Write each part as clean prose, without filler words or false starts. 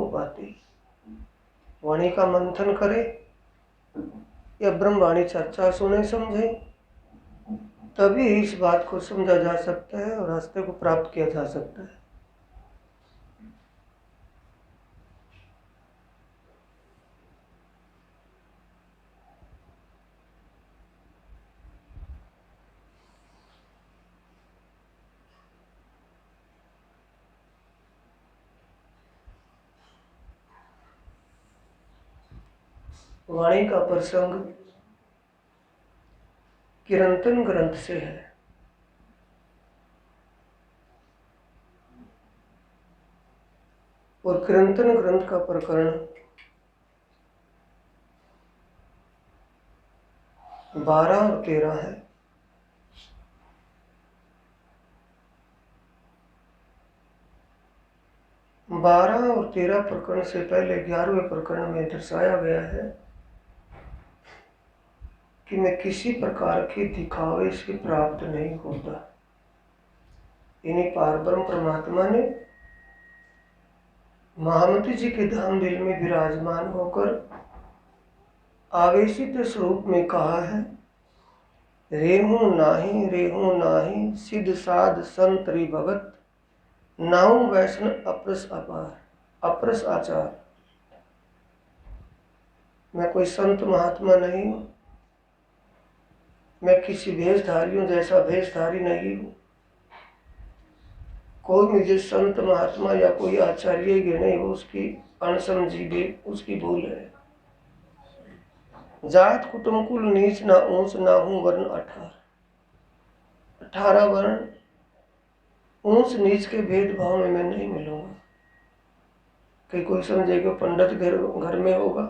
पाती। वाणी का मंथन करे या ब्रह्मवाणी चर्चा सुने समझे, तभी इस बात को समझा जा सकता है और रास्ते को प्राप्त किया जा सकता है। वाणी का प्रसंग किरंतन ग्रंथ से है। और किरंतन ग्रंथ का प्रकरण 12 और 13 है। बारह और 13 प्रकरण से पहले 11वें प्रकरण में दर्शाया गया है कि मैं किसी प्रकार के दिखावे से प्राप्त नहीं होता। इन्हीं पारब्रह्म परमात्मा ने महामती जी के धाम दिल में विराजमान होकर आवेशित स्वरूप में कहा है, रेहू नाही सिद्ध साध संतरी भगत, नाऊ वैष्णव अप्रस अपार अप्रस आचार। मैं कोई संत महात्मा नहीं हूँ, मैं किसी भेषधारियों जैसा भेषधारी नहीं हूँ। कोई मुझे संत महात्मा या कोई आचार्य गिने वो उसकी अनसमझी भी उसकी भूल है। जात कुटुंब कुल नीच ना ऊंच ना हूँ वर्ण 18 वर्ण ऊंच नीच के भेदभाव में मैं नहीं मिलूंगा कि कोई समझेगा पंडित घर में होगा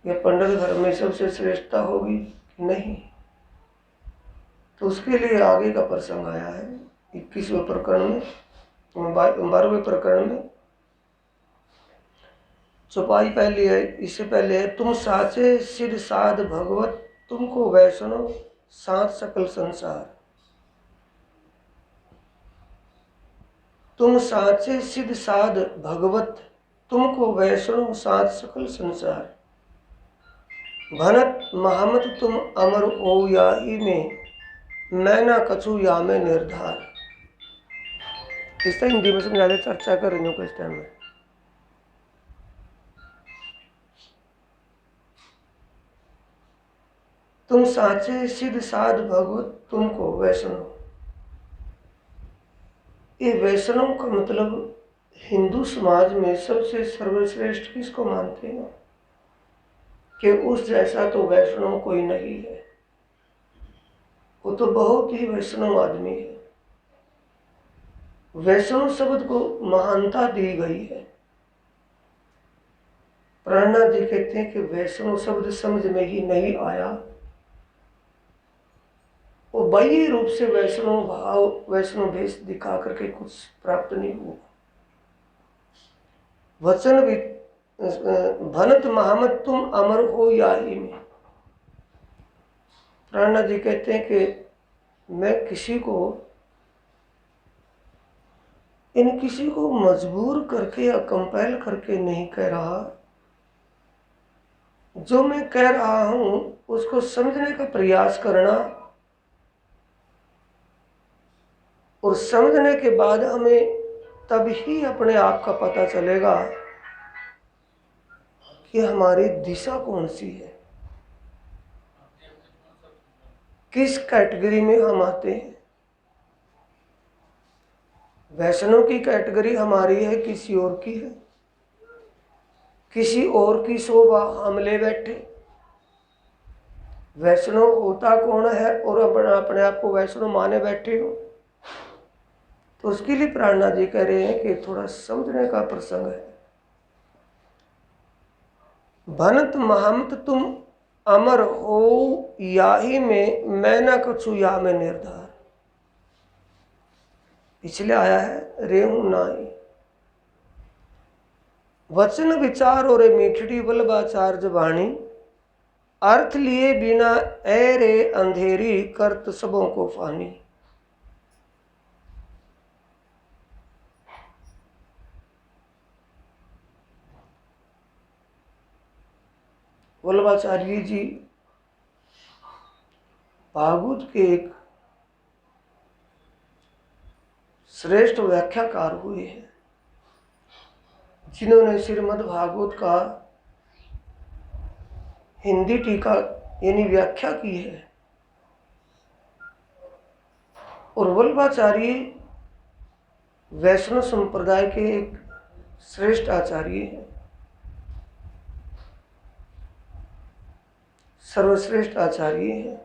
या पंडित घर में सबसे श्रेष्ठता होगी, नहीं। तो उसके लिए आगे का प्रसंग आया है 21वें प्रकरण में, 12वें प्रकरण में चौपाई पहली है। इससे पहले है, तुम साचे सिद्ध साध भगवत, तुमको वैष्णव साथ सकल संसार। तुम साचे सिद्ध साध भगवत, तुमको वैष्णव साथ सकल संसार। भनत महामत तुम अमर ओ याही में, मैं ना कछु या में निर्धार। इस टाइम हिंदी में समझा चर्चा कर रही हूँ इस टाइम में। तुम साचे सिद्ध साध भगवत, तुमको वैष्णव। ये वैष्णव का मतलब हिंदू समाज में सबसे सर्वश्रेष्ठ किसको मानते हैं कि उस जैसा तो वैष्णव कोई नहीं है। वो तो बहुत ही वैष्णव आदमी है। वैष्णव शब्द को महानता दी गई है। प्राणनाथ जी कहते हैं कि वैष्णव शब्द समझ में ही नहीं आया, वो बाह्य रूप से वैष्णव भाव वैष्णव भेष दिखा करके कुछ प्राप्त नहीं हुआ। वचन भी भनत महामत तुम अमर हो याही में। प्राणनाथ जी कहते हैं कि मैं किसी को मजबूर करके या कंपेल करके नहीं कह रहा। जो मैं कह रहा हूं उसको समझने का प्रयास करना, और समझने के बाद हमें तभी अपने आप का पता चलेगा कि हमारी दिशा कौन सी है, किस कैटेगरी में हम आते हैं। वैष्णव की कैटेगरी हमारी है, किसी और की है। किसी और की शोभा हम ले बैठे। वैष्णव होता कौन है और अपने आप को वैष्णव माने बैठे हो, तो उसके लिए प्राणनाथ जी कह रहे हैं कि थोड़ा समझने का प्रसंग है। भनत महामत तुम अमर हो याही में, मैं न कछु या में निर्धार। पिछले आया है रेहू नाही। वचन विचार और मीठड़ी बलबाचार जबानी, अर्थ लिए बिना ए रे अंधेरी, करत सबों को फानी। वल्लभाचार्य जी भागवत के एक श्रेष्ठ व्याख्याकार हुए हैं, जिन्होंने श्रीमद् भागवत का हिंदी टीका यानी व्याख्या की है। और वल्लभाचार्य वैष्णव संप्रदाय के एक श्रेष्ठ आचार्य हैं, सर्वश्रेष्ठ आचार्य हैं।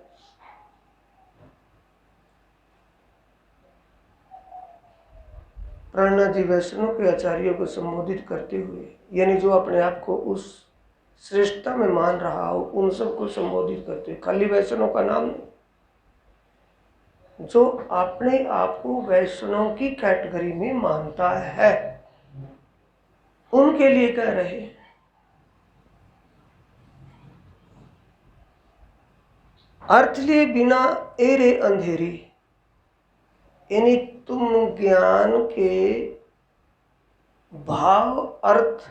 प्रणनाथ जी वैष्णव के आचार्यों को संबोधित करते हुए, यानी जो अपने आप को उस श्रेष्ठता में मान रहा हो उन सबको संबोधित करते हुए, खाली वैष्णव का नाम नहीं, जो अपने आप को वैष्णव की कैटेगरी में मानता है उनके लिए कह रहे हैं। अर्थ लिए बिना एरे अंधेरी, यानी तुम ज्ञान के भाव अर्थ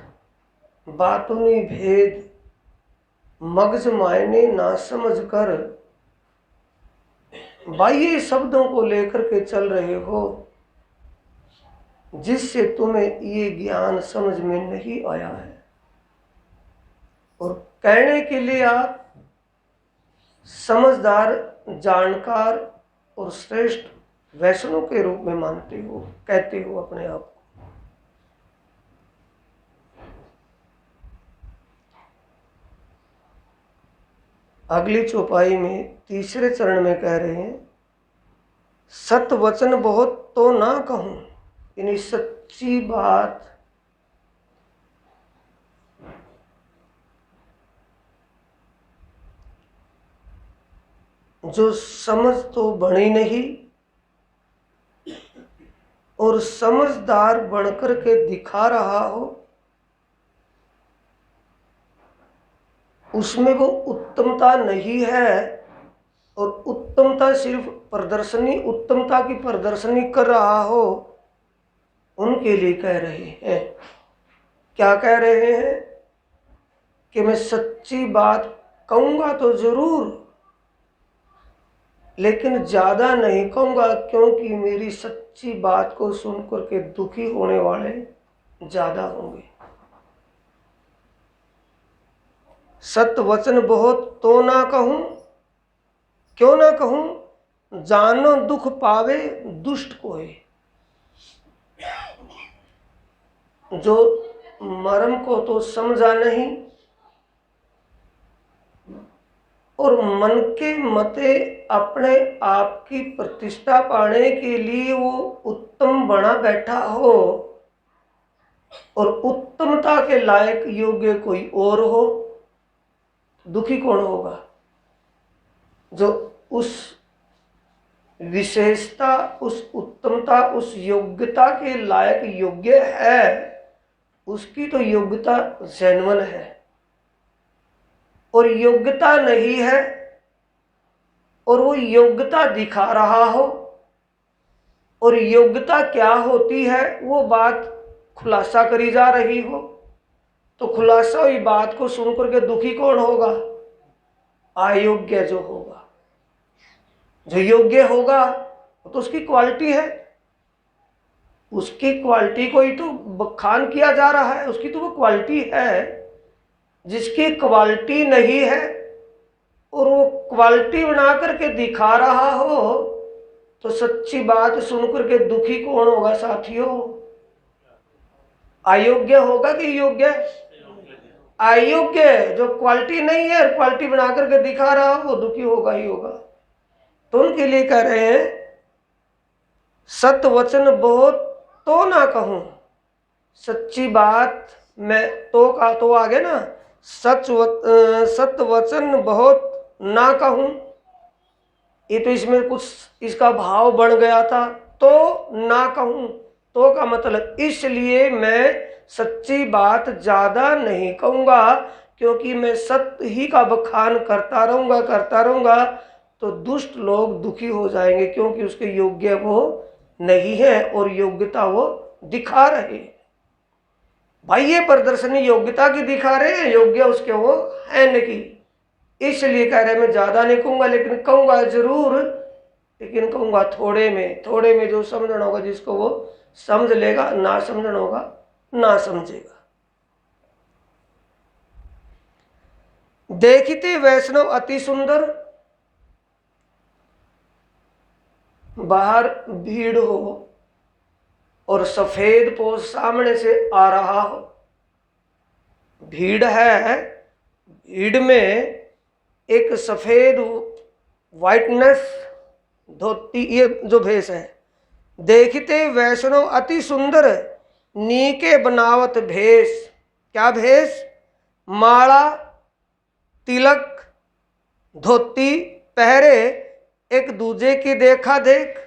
बातुनी भेद मगज मायने ना समझ कर बाह्य शब्दों को लेकर के चल रहे हो, जिससे तुम्हें ये ज्ञान समझ में नहीं आया है। और कहने के लिए आप समझदार, जानकार और श्रेष्ठ वैष्णव के रूप में मानते हो, कहते हो अपने आप को। अगली चौपाई में तीसरे चरण में कह रहे हैं, सत वचन बहुत तो ना कहूं, यानी सच्ची बात जो समझ तो बनी नहीं और समझदार बनकर के दिखा रहा हो, उसमें वो उत्तमता नहीं है। और उत्तमता सिर्फ प्रदर्शनी, उत्तमता की प्रदर्शनी कर रहा हो, उनके लिए कह रहे हैं। क्या कह रहे हैं कि मैं सच्ची बात कहूँगा तो जरूर, लेकिन ज़्यादा नहीं कहूँगा, क्योंकि मेरी सच्ची बात को सुनकर के दुखी होने वाले ज़्यादा होंगे। सत वचन बहुत तो ना कहूँ, क्यों ना कहूँ, जानो दुख पावे दुष्ट कोई। जो मर्म को तो समझा नहीं और मन के मते अपने आप की प्रतिष्ठा पाने के लिए वो उत्तम बना बैठा हो और उत्तमता के लायक योग्य कोई और हो, दुखी कौन होगा? जो उस विशेषता, उस उत्तमता, उस योग्यता के लायक योग्य है, उसकी तो योग्यता जेन्युइन है। और योग्यता नहीं है और वो योग्यता दिखा रहा हो, और योग्यता क्या होती है वो बात खुलासा करी जा रही हो, तो खुलासा हुई बात को सुनकर के दुखी कौन होगा? अयोग्य जो होगा। जो योग्य होगा तो उसकी क्वालिटी है, उसकी क्वालिटी को ही तो बखान किया जा रहा है, उसकी तो वो क्वालिटी है। जिसकी क्वालिटी नहीं है और वो क्वालिटी बना करके दिखा रहा हो, तो सच्ची बात सुनकर के दुखी कौन होगा साथियों? अयोग्य होगा कि योग्य? अयोग्य। जो क्वालिटी नहीं है और क्वालिटी बना करके दिखा रहा हो, वो दुखी होगा ही होगा। तो उनके लिए कह रहे हैं, सत वचन बहुत तो ना कहूं, सच्ची बात मैं तो का तो आगे ना, सत वचन बहुत ना कहूं, ये तो इसमें कुछ इसका भाव बढ़ गया था। तो ना कहूं, तो का मतलब इसलिए मैं सच्ची बात ज्यादा नहीं कहूँगा, क्योंकि मैं सत्य ही का बखान करता रहूँगा तो दुष्ट लोग दुखी हो जाएंगे, क्योंकि उसके योग्य वो नहीं है और योग्यता वो दिखा रहे। भाई ये प्रदर्शनी योग्यता की दिखा रहे हैं, योग्य उसके वो है नहीं, इसलिए कह रहे मैं ज्यादा नहीं कहूंगा, लेकिन कहूंगा जरूर, लेकिन कहूंगा थोड़े में। थोड़े में जो समझना होगा जिसको वो समझ लेगा, ना समझना होगा ना समझेगा। देखते वैष्णव अति सुंदर, बाहर भीड़ हो और सफेद पोष सामने से आ रहा हो। भीड़ है, भीड़ में एक सफेद वाइटनेस धोती, ये जो भेष है। देखते वैष्णव अति सुंदर, नीके बनावत भेष। क्या भेष? माला, तिलक, धोती पहरे, एक दूजे की देखा देख।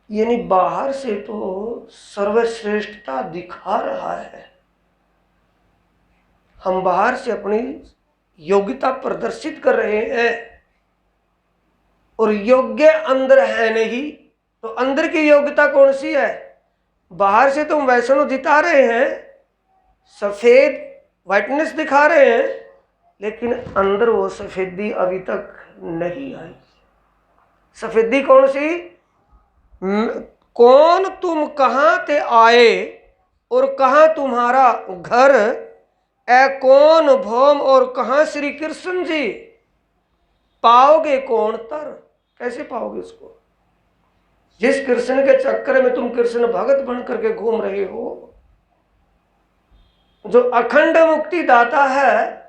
यानी बाहर से तो सर्वश्रेष्ठता दिखा रहा है, हम बाहर से अपनी योग्यता प्रदर्शित कर रहे हैं, और योग्य अंदर है नहीं। तो अंदर की योग्यता कौन सी है? बाहर से तुम वैष्णव जिता रहे हैं, सफेद वाइटनेस दिखा रहे हैं, लेकिन अंदर वो सफेदी अभी तक नहीं आई। सफेदी कौन सी? कौन तुम कहां ते आए और कहां तुम्हारा घर, ए कौन भौम और कहां श्री कृष्ण जी, पाओगे कौन तर? कैसे पाओगे उसको? जिस कृष्ण के चक्कर में तुम कृष्ण भगत बन करके घूम रहे हो, जो अखंड मुक्ति दाता है,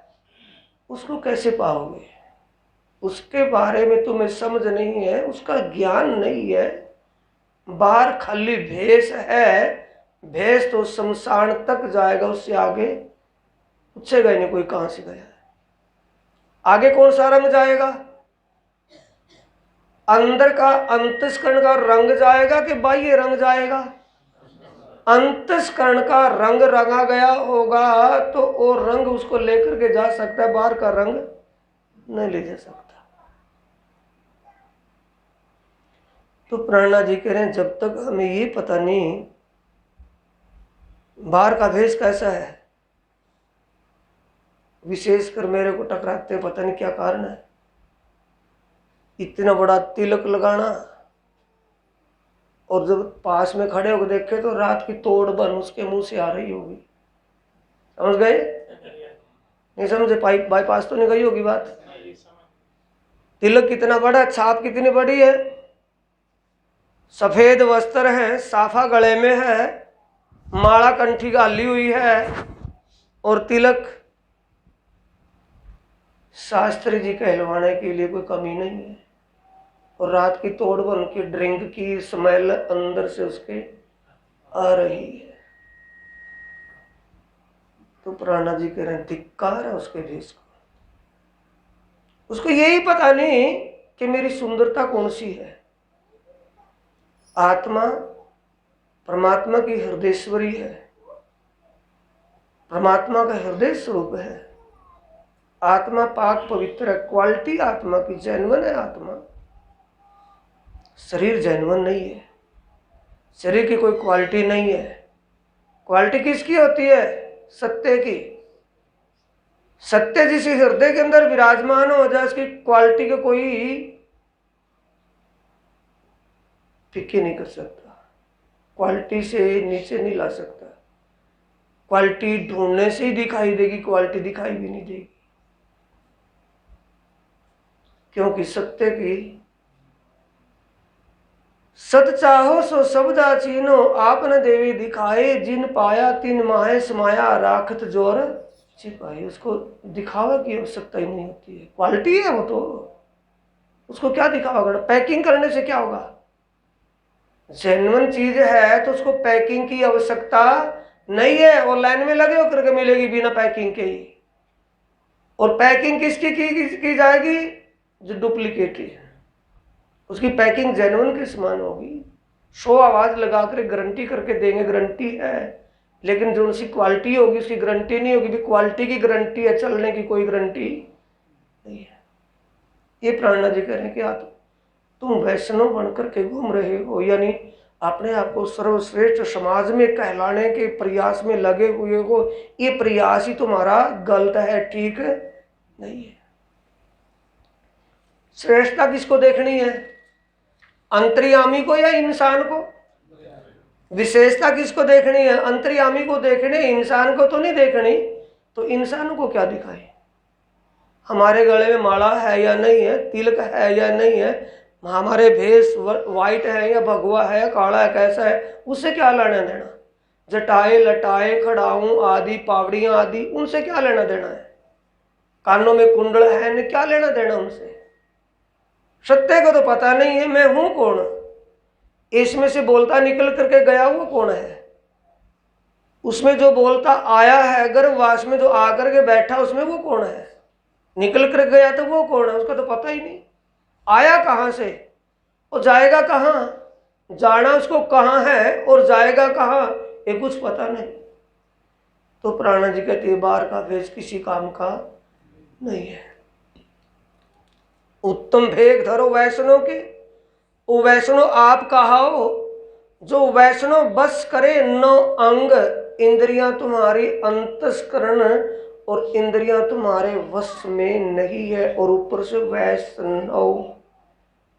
उसको कैसे पाओगे? उसके बारे में तुम्हें समझ नहीं है, उसका ज्ञान नहीं है। बाहर खाली भेष है, भेष तो शमशान तक जाएगा, उससे आगे पूछेगा ही नहीं कोई कहां से गया है। आगे कौन सा रंग जाएगा? अंदर का अंतस्करण का रंग जाएगा कि बाह्य रंग जाएगा? अंतस्करण का रंग रंगा गया होगा तो वो रंग उसको लेकर के जा सकता है, बाहर का रंग नहीं ले जा सकता। तो प्रेरणा जी कह रहे हैं जब तक हमें ये पता नहीं बाहर का भेष कैसा है, विशेषकर मेरे को टकराते पता नहीं क्या कारण है। इतना बड़ा तिलक लगाना, और जब पास में खड़े होकर देखे तो रात की तोड़ बन उसके मुंह से आ रही होगी। समझ गए? नहीं समझे? बाईपास तो नहीं गई होगी बात। तिलक कितना बड़ा, छाप कितनी बड़ी है, सफेद वस्त्र है, साफा गले में है, माला कंठी गाली हुई है, और तिलक शास्त्री जी कहलवाने के लिए कोई कमी नहीं है। और रात की तोड़ बन की ड्रिंक की स्मेल अंदर से उसके आ रही है। तो प्राणा जी कह रहे हैं धिक्कार है उसके भेष को। उसको यही पता नहीं कि मेरी सुंदरता कौन सी है। आत्मा परमात्मा की हृदयश्वरी है, परमात्मा का हृदय स्वरूप है। आत्मा पाक पवित्र है, क्वालिटी आत्मा की जैनवन है। आत्मा, शरीर जैनवन नहीं है, शरीर की कोई क्वालिटी नहीं है। क्वालिटी किसकी होती है? सत्य की। सत्य जिस हृदय के अंदर विराजमान हो जाए, उसकी क्वालिटी का कोई फिक्र नहीं कर सकता, क्वालिटी से नीचे नहीं ला सकता। क्वालिटी ढूंढने से ही दिखाई देगी, क्वालिटी दिखाई भी नहीं देगी, क्योंकि सत्य की सत चाहो सो शब्दा चीनो, आपने देवी दिखाए जिन पाया तीन माहे समाया, राखत जोर छिपाई। उसको दिखावा की आवश्यकता ही नहीं होती है, क्वालिटी है वो तो, उसको क्या दिखावा करना? पैकिंग करने से क्या होगा? जेन्युइन चीज है तो उसको पैकिंग की आवश्यकता नहीं है, और लाइन में लगे होकर के मिलेगी बिना पैकिंग के ही। और पैकिंग किसकी की जाएगी? जो डुप्लीकेट है, उसकी पैकिंग जेन्युइन के समान होगी। शो आवाज लगाकर गारंटी करके देंगे, गारंटी है, लेकिन जो उसकी क्वालिटी होगी उसकी गारंटी नहीं होगी। भी क्वालिटी की गारंटी है, चलने की कोई गारंटी नहीं है। ये प्राणा जी कह रहे हैं कि तुम वैष्णव बनकर के घूम रहे हो, यानी अपने आप को सर्वश्रेष्ठ समाज में कहलाने के प्रयास में लगे हुए हो, ये प्रयास ही तुम्हारा गलत है, ठीक नहीं है। श्रेष्ठता किसको देखनी है? अंतर्यामी को या इंसान को? विशेषता किसको देखनी है? अंतर्यामी को देखनी, इंसान को तो नहीं देखनी। तो इंसान को क्या दिखाए? हमारे गले में माला है या नहीं है, तिलक है या नहीं है, हमारे भेष वाइट है या भगवा है, काला है, कैसा है, उससे क्या लेना देना? जटाए लटाए खड़ाऊं आदि पावड़ियां आदि, उनसे क्या लेना देना है? कानों में कुंडल है न, क्या लेना देना उनसे? सत्य को तो पता नहीं है, मैं हूं कौन? इसमें से बोलता निकल करके गया हुआ कौन है? उसमें जो बोलता आया है, गर्भवास में जो आकर के बैठा, उसमें वो कौन है? निकल कर गया तो वो कौन है? उसका तो पता ही नहीं। आया कहां से और जाएगा कहां? जाना उसको कहां है और जाएगा कहां, ये कुछ पता नहीं। तो प्राणा जी कहते हैं बाहर का भेष किसी काम का नहीं है। उत्तम भेग धरो वैष्णव के, वो वैष्णव आप कहाओ जो वैष्णव बस करे नौ अंग, इंद्रियां तुम्हारी अंतस्करण और इंद्रियां तुम्हारे वश में नहीं है। और ऊपर से वैष्णव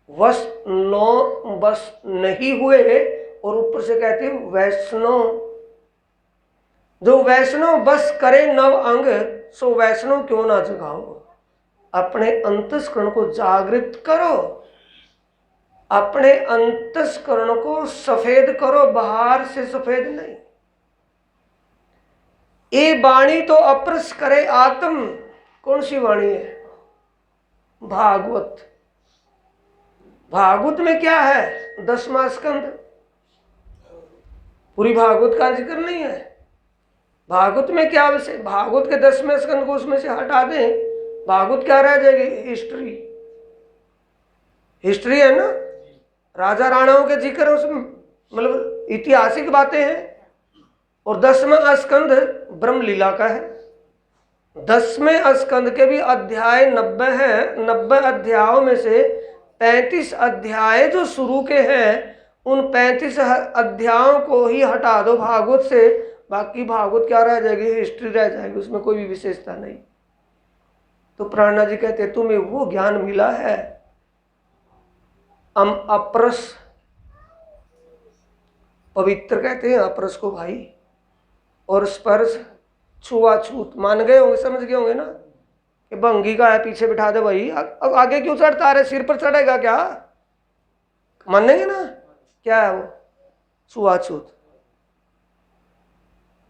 वश नौ बस नहीं हुए, और ऊपर से कहते हैं वैष्णव, जो वैष्णव बस करे नव अंग, सो वैष्णव क्यों ना जगाओ। अपने अंतस्करण को जागृत करो, अपने अंतस्करण को सफेद करो, बाहर से सफेद नहीं। ये वाणी तो अप्रस करे आत्म, कौन सी वाणी है? भागवत। भागवत में क्या है? 10वां स्कंद। पूरी भागवत का जिक्र नहीं है। भागवत में क्या विषय? भागवत के 10वें स्कंद को उसमें से हटा दें, भागवत क्या रह जाएगी? हिस्ट्री। हिस्ट्री है ना, राजा राणाओं के जिक्र उसमें, मतलब ऐतिहासिक बातें हैं। और 10वां स्कंद ब्रह्म लीला का है। 10वें स्कंद के भी अध्याय 90 हैं। 90 अध्यायों में से 35 अध्याय जो शुरू के हैं, उन 35 अध्यायों को ही हटा दो भागवत से, बाकी भागवत क्या रह जाएगी? हिस्ट्री रह जाएगी, उसमें कोई भी विशेषता नहीं। तो प्राणा जी कहते तुम्हें वो ज्ञान मिला है, अपरस, पवित्र कहते हैं अपरस को भाई। और स्पर्श छुआछूत मान गए होंगे, समझ गए होंगे ना कि भंगी का है, पीछे बिठा दे भाई, अब आगे क्यों चढ़ता रहे? सिर पर चढ़ेगा क्या? मानेंगे ना? क्या है वो? छुआछूत।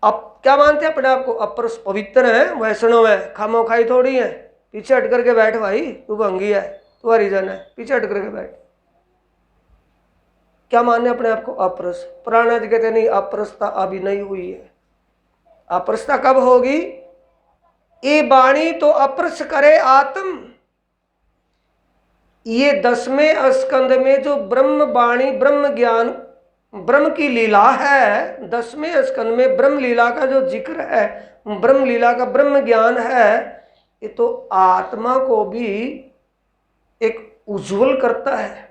अब क्या मानते हैं अपने आप को? अपरस, पवित्र है, वैष्णव है, खामो खाई थोड़ी है। पीछे हट करके बैठ भाई, तू भंगी है, तू हरिजन है, पीछे हट करके बैठ। क्या माने अपने आप को? अपरस। प्राणा जी कहते नहीं, अपरसता अभी नहीं हुई है। अपरसता कब होगी? ये वाणी तो अपरस करे आत्म। ये 10वें स्कंद में जो ब्रह्म वाणी, ब्रह्म ज्ञान, ब्रह्म की लीला है, 10वें स्कंद में ब्रह्म लीला का जो जिक्र है, ब्रह्म लीला का ब्रह्म ज्ञान है, ये तो आत्मा को भी एक उज्जवल करता है,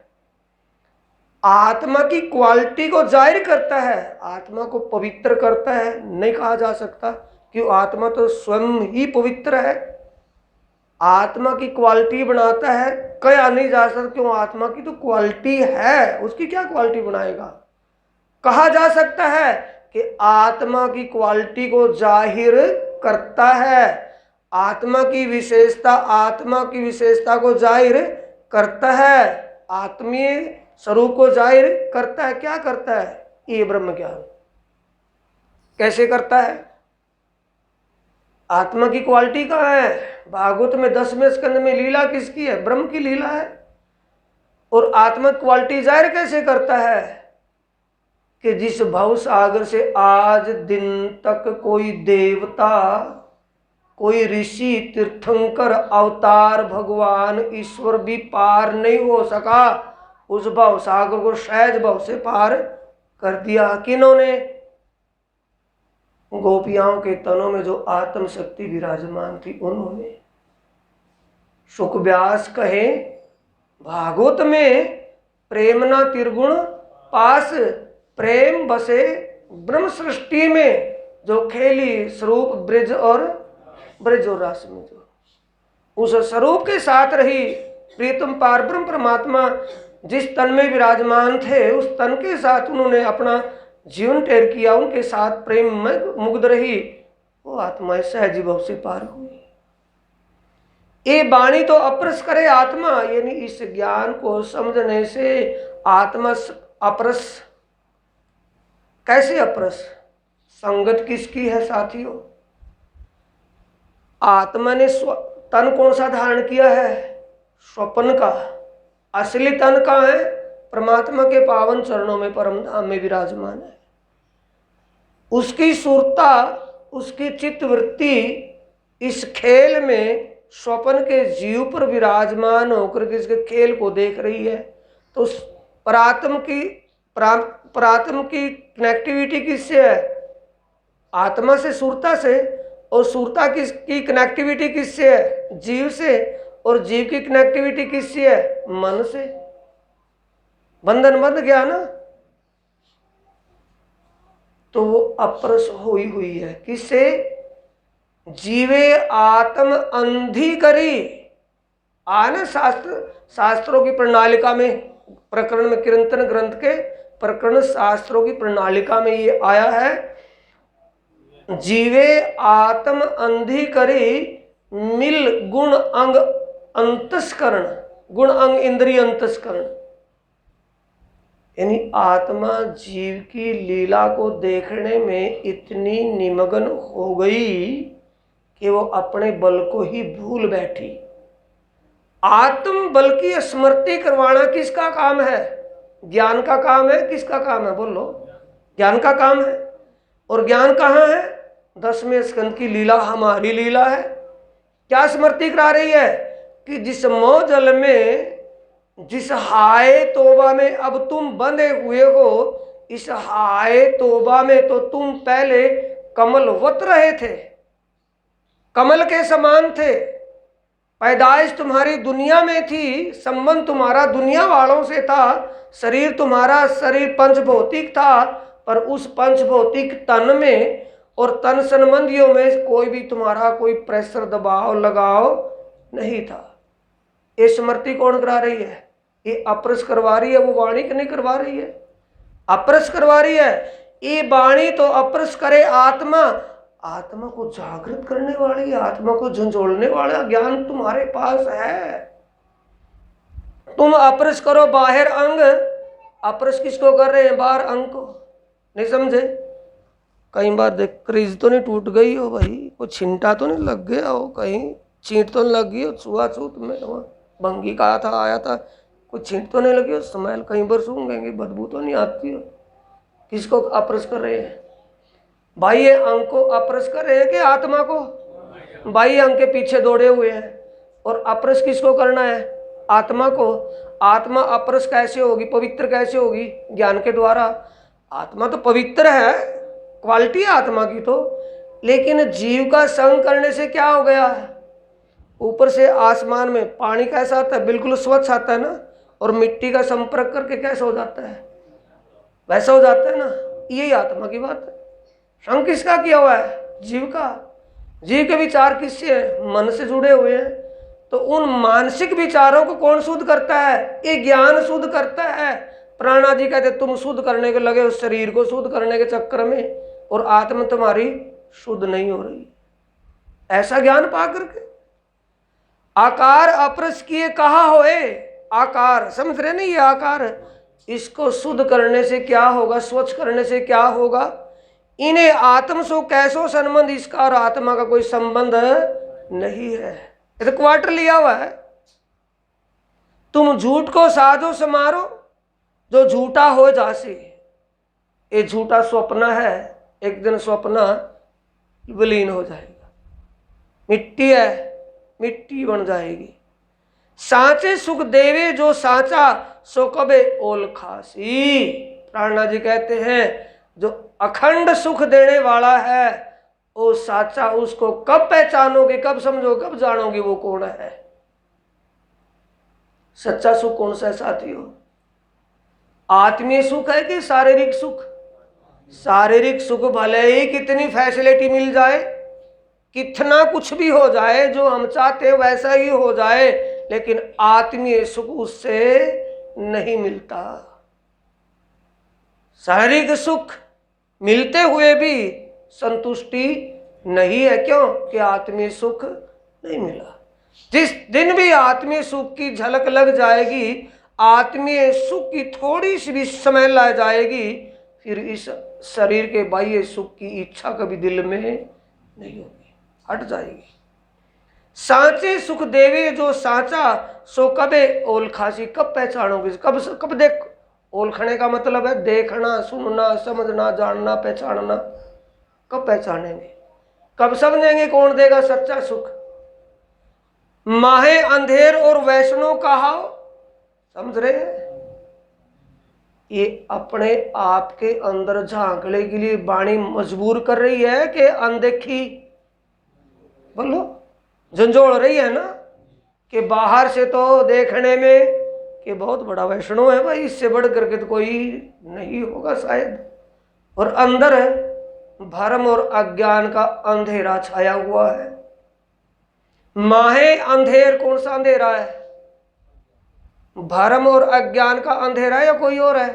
आत्मा की क्वालिटी को जाहिर करता है, आत्मा को पवित्र करता है। नहीं कहा जा सकता कि आत्मा तो स्वयं ही पवित्र है, आत्मा की क्वालिटी बनाता है। कहा नहीं जा सकता क्यों? आत्मा की तो क्वालिटी है, उसकी क्या क्वालिटी बनाएगा? कहा जा सकता है कि आत्मा की क्वालिटी को जाहिर करता है, आत्मा की विशेषता, आत्मा की विशेषता को जाहिर करता है, आत्मीय स्वरूप को जाहिर करता है। क्या करता है? ये ब्रह्म ज्ञान कैसे करता है? आत्मा की क्वालिटी कहाँ है? भागवत में 10वें स्कंद में लीला किसकी है? ब्रह्म की लीला है। और आत्मा क्वालिटी जाहिर कैसे करता है? कि जिस भव सागर से आज दिन तक कोई देवता, कोई ऋषि, तीर्थंकर, अवतार, भगवान, ईश्वर भी पार नहीं हो सका, उस भव सागर को सहज भव से पार कर दिया। किन्होंने? गोपियाओं के तनों में जो आत्म शक्ति विराजमान थी, उन्होंने। शुक व्यास कहे भागवत में प्रेमना त्रिगुण पास, प्रेम बसे ब्रह्म सृष्टि में, जो खेली स्वरूप ब्रज और रास में, जो उस स्वरूप के साथ रही प्रीतम पारब्रह्म परमात्मा जिस तन में विराजमान थे, उस तन के साथ उन्होंने अपना जीवन टेर किया, उनके साथ प्रेम में मुग्ध रही, वो आत्मा सहज भाव से पार हुई। ये वाणी तो अपरस करे आत्मा, यानी इस ज्ञान को समझने से आत्मा अपरस। कैसे अपरस? संगत किसकी है साथियों? आत्मा ने तन कौन सा धारण किया है? स्वप्न का। असली तन का है परमात्मा के पावन चरणों में, परम धाम में विराजमान है। उसकी सुरता, उसकी चित्तवृत्ति इस खेल में स्वप्न के जीव पर विराजमान होकर के इसके खेल को देख रही है। तो उस परात्म की कनेक्टिविटी किससे है? आत्मा से, सुरता से। और सुरता की कनेक्टिविटी किससे है? जीव से। और जीव की कनेक्टिविटी किससे है? मन से। बंधन बंध गया ना, तो वो अपरस हुई है। किससे? जीवे आत्म अंधी करी। आना शास्त्रों की प्रणालिका में, प्रकरण में, कीर्तन ग्रंथ के प्रकरण शास्त्रों की प्रणालिका में ये आया है, जीवे आत्म अंधी करी मिल गुण अंग अंतस्करण। गुण अंग इंद्रिय अंतस्करण, यानी आत्मा जीव की लीला को देखने में इतनी निमग्न हो गई कि वो अपने बल को ही भूल बैठी। आत्म बल की स्मृति करवाना किसका काम है? ज्ञान का काम है। किसका काम है? बोलो। ज्ञान का काम है। और ज्ञान कहाँ है? 10वें स्कंद की लीला हमारी लीला है। क्या स्मृति करा रही है? कि जिस मोह जल में, जिस हाय तोबा में अब तुम बंधे हुए हो, इस हाय तोबा में तो तुम पहले कमलवत रहे थे, कमल के समान थे। पैदाइश तुम्हारी दुनिया में थी, संबंध तुम्हारा दुनिया वालों से था, शरीर तुम्हारा शरीर पंचभौतिक था, पर उस पंचभौतिक तन में और तन संबंधियों में कोई भी तुम्हारा कोई प्रेशर, दबाव, लगाव नहीं था। ये स्मृति कौन करा रही है? ये अपरस करवा रही है। वो वाणी की नहीं करवा रही है, अपरस करवा रही है। ये वाणी तो अपरस करे आत्मा, आत्मा को जागृत करने वाली, आत्मा को झंझोड़ने वाला ज्ञान तुम्हारे पास है। तुम अपरस करो बाहर अंग। अपरस किसको कर रहे हैं? बाहर अंग को। नहीं समझे? कई बार देख, क्रीज तो नहीं टूट गई हो भाई, कोई छिंटा तो नहीं लग गया हो, कहीं चींट तो नहीं लग गई हो, छुआछूत में भंगी कहा था, आया था, कोई छींट तो नहीं लगी हो, स्मेल कहीं पर सूंघेंगे, बदबू तो नहीं आती हो। किसको अपरस कर रहे हैं? बाह्य अंग को अपरस कर रहे हैं कि आत्मा को? बाह्य अंग के पीछे दौड़े हुए हैं। और अपरस किसको करना है? आत्मा को। आत्मा अपरस कैसे होगी, पवित्र कैसे होगी? ज्ञान के द्वारा। आत्मा तो पवित्र है, क्वालिटी है आत्मा की तो, लेकिन जीव का संग करने से क्या हो गया? ऊपर से आसमान में पानी कैसा आता है? बिल्कुल स्वच्छ आता है ना, और मिट्टी का संपर्क करके कैसा हो जाता है? वैसा हो जाता है ना। यही आत्मा की बात है। संग किसका किया हुआ है? जीव का। जीव के विचार किससे है? मन से जुड़े हुए हैं। तो उन मानसिक विचारों को कौन शुद्ध करता है? ये ज्ञान शुद्ध करता है। प्राणा जी कहते तुम शुद्ध करने के लगे उस शरीर को शुद्ध करने के चक्कर में, और आत्मा तुम्हारी शुद्ध नहीं हो रही। ऐसा ज्ञान पा करके आकार अपरस किए कहा होए। आकार समझ रहे नहीं? ये आकार, इसको शुद्ध करने से क्या होगा? स्वच्छ करने से क्या होगा? इन्हें आत्म सो कैसो संबंध, इसका और आत्मा का कोई संबंध नहीं है। ये तो क्वार्टर लिया हुआ है। तुम झूठ को साधो समारो, जो झूठा हो जासे। ये झूठा स्वप्न है, एक दिन स्वप्न विलीन हो जाएगा। मिट्टी है, मिट्टी बन जाएगी। साचे सुख देवे जो साचा, सो कबे ओल खासी। प्राणा जी कहते हैं जो अखंड सुख देने वाला है वो साचा, उसको कब पहचानोगे, कब समझोगे, कब जानोगे वो कौन है? सच्चा सुख कौन सा है साथियों? आत्मीय सुख है कि शारीरिक सुख? शारीरिक सुख भले ही कितनी फैसिलिटी मिल जाए, कितना कुछ भी हो जाए, जो हम चाहते वैसा ही हो जाए, लेकिन आत्मीय सुख उससे नहीं मिलता। शारीरिक सुख मिलते हुए भी संतुष्टि नहीं है। क्यों? कि आत्मीय सुख नहीं मिला। जिस दिन भी आत्मीय सुख की झलक लग जाएगी, आत्मीय सुख की थोड़ी सी भी समय ला जाएगी, फिर इस शरीर के बाह्य सुख की इच्छा कभी दिल में नहीं होगी, हट जाएगी। सांचे सुख देवे जो सांचा, सो कबे ओल खासी। कब पहचानोगे? कब देख? ओलखने का मतलब है देखना, सुनना, समझना, जानना, पहचानना। कब पहचानेंगे? कब समझेंगे कौन देगा सच्चा सुख? माहे अंधेर और वैष्णो कहाओ। समझ रहे हैं? ये अपने आप के अंदर झांकने के लिए वाणी मजबूर कर रही है कि अनदेखी? बोलो, झंझोड़ रही है ना, कि बाहर से तो देखने में कि बहुत बड़ा वैष्णव है भाई, इससे बढ़ करके तो कोई नहीं होगा शायद, और अंदर भरम और अज्ञान का अंधेरा छाया हुआ है। माहे अंधेर, कौन सा अंधेरा है? भरम और अज्ञान का अंधेरा या कोई और है?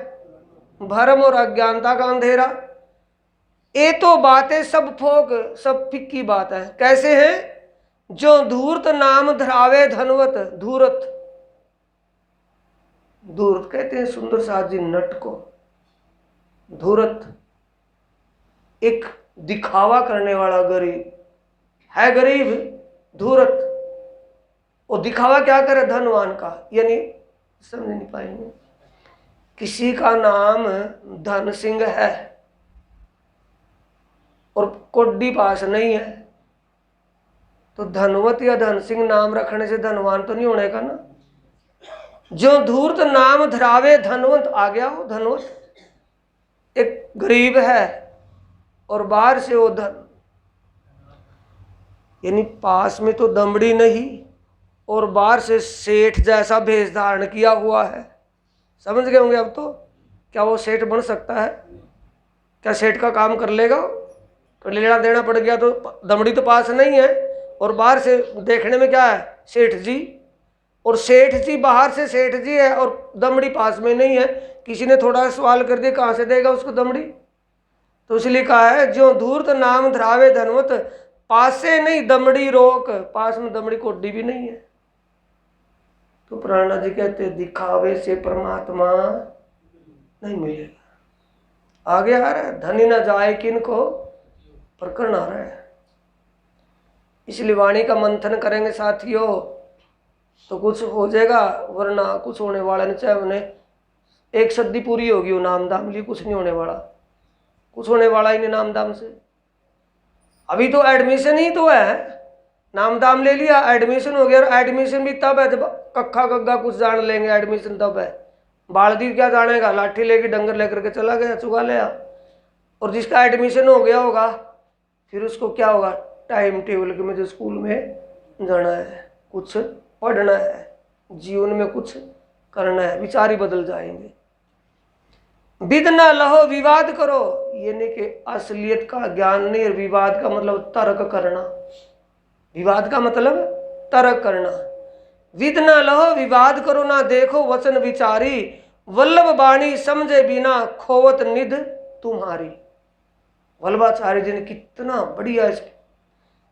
भरम और अज्ञानता का अंधेरा। ये तो बातें सब फोक, सब फिक्की बात है। कैसे है? जो धूर्त नाम धरावे धनवत। धूर्त, धूर्त कहते हैं सुंदर साथ जी नट को। धूर्त एक दिखावा करने वाला गरीब है, गरीब धूर्त। वो दिखावा क्या करे? धनवान का, यानी समझ नहीं पाएंगे। किसी का नाम धन सिंह है और कोड्डी पास नहीं है, तो धनवत या धन सिंह नाम रखने से धनवान तो नहीं होने का ना। जो धूर्त नाम धरावे धनवंत, आ गया वो धनवंत। एक गरीब है और बाहर से वो धन, यानी पास में तो दमड़ी नहीं और बाहर से सेठ जैसा भेष धारण किया हुआ है। समझ गए होंगे अब तो? क्या वो सेठ बन सकता है? क्या सेठ का काम कर लेगा? तो लेना देना पड़ गया तो दमड़ी तो पास नहीं है, और बाहर से देखने में क्या है? सेठ जी। और सेठ जी बाहर से सेठ जी है और दमड़ी पास में नहीं है। किसी ने थोड़ा सवाल कर दिया, कहाँ से देगा उसको दमड़ी? तो इसलिए कहा है जो धूर्त नाम धरावे धनवत, पासे नहीं दमड़ी रोक। पास में दमड़ी कोड्डी भी नहीं है। तो प्राणा जी कहते दिखावे से परमात्मा नहीं मिलेगा। आगे आ रहा है, धनी न जाए किनको, प्रकरण आ रहा है। इसलिए वाणी का मंथन करेंगे साथियों तो कुछ हो जाएगा, वरना कुछ होने वाला नहीं। चाहे उन्हें एक सदी पूरी होगी वो नाम दाम लिए, कुछ नहीं होने वाला, कुछ होने वाला ही नहीं नाम दाम से। अभी तो एडमिशन ही तो है, नाम दाम ले लिया, एडमिशन हो गया। और एडमिशन भी तब है जब कक्का गग्गा कुछ जान लेंगे, एडमिशन तब है। बालदी क्या जानेगा? लाठी लेके डंगर लेकर के चला गया, चुगा लिया। और जिसका एडमिशन हो गया होगा फिर उसको क्या होगा? टाइम टेबल के में जो स्कूल में जाना है, कुछ पढ़ना है, जीवन में कुछ करना है, विचार ही बदल जाएंगे। विद न लहो विवाद करो, ये नहीं कि असलियत का ज्ञान नहीं। विवाद का मतलब तर्क करना, विवाद का मतलब तर्क करना। विद न लहो विवाद करो, ना देखो वचन विचारी, वल्लभ बाणी समझे बिना खोवत निध तुम्हारी। वल्लभाचार्य जी ने कितना बढ़िया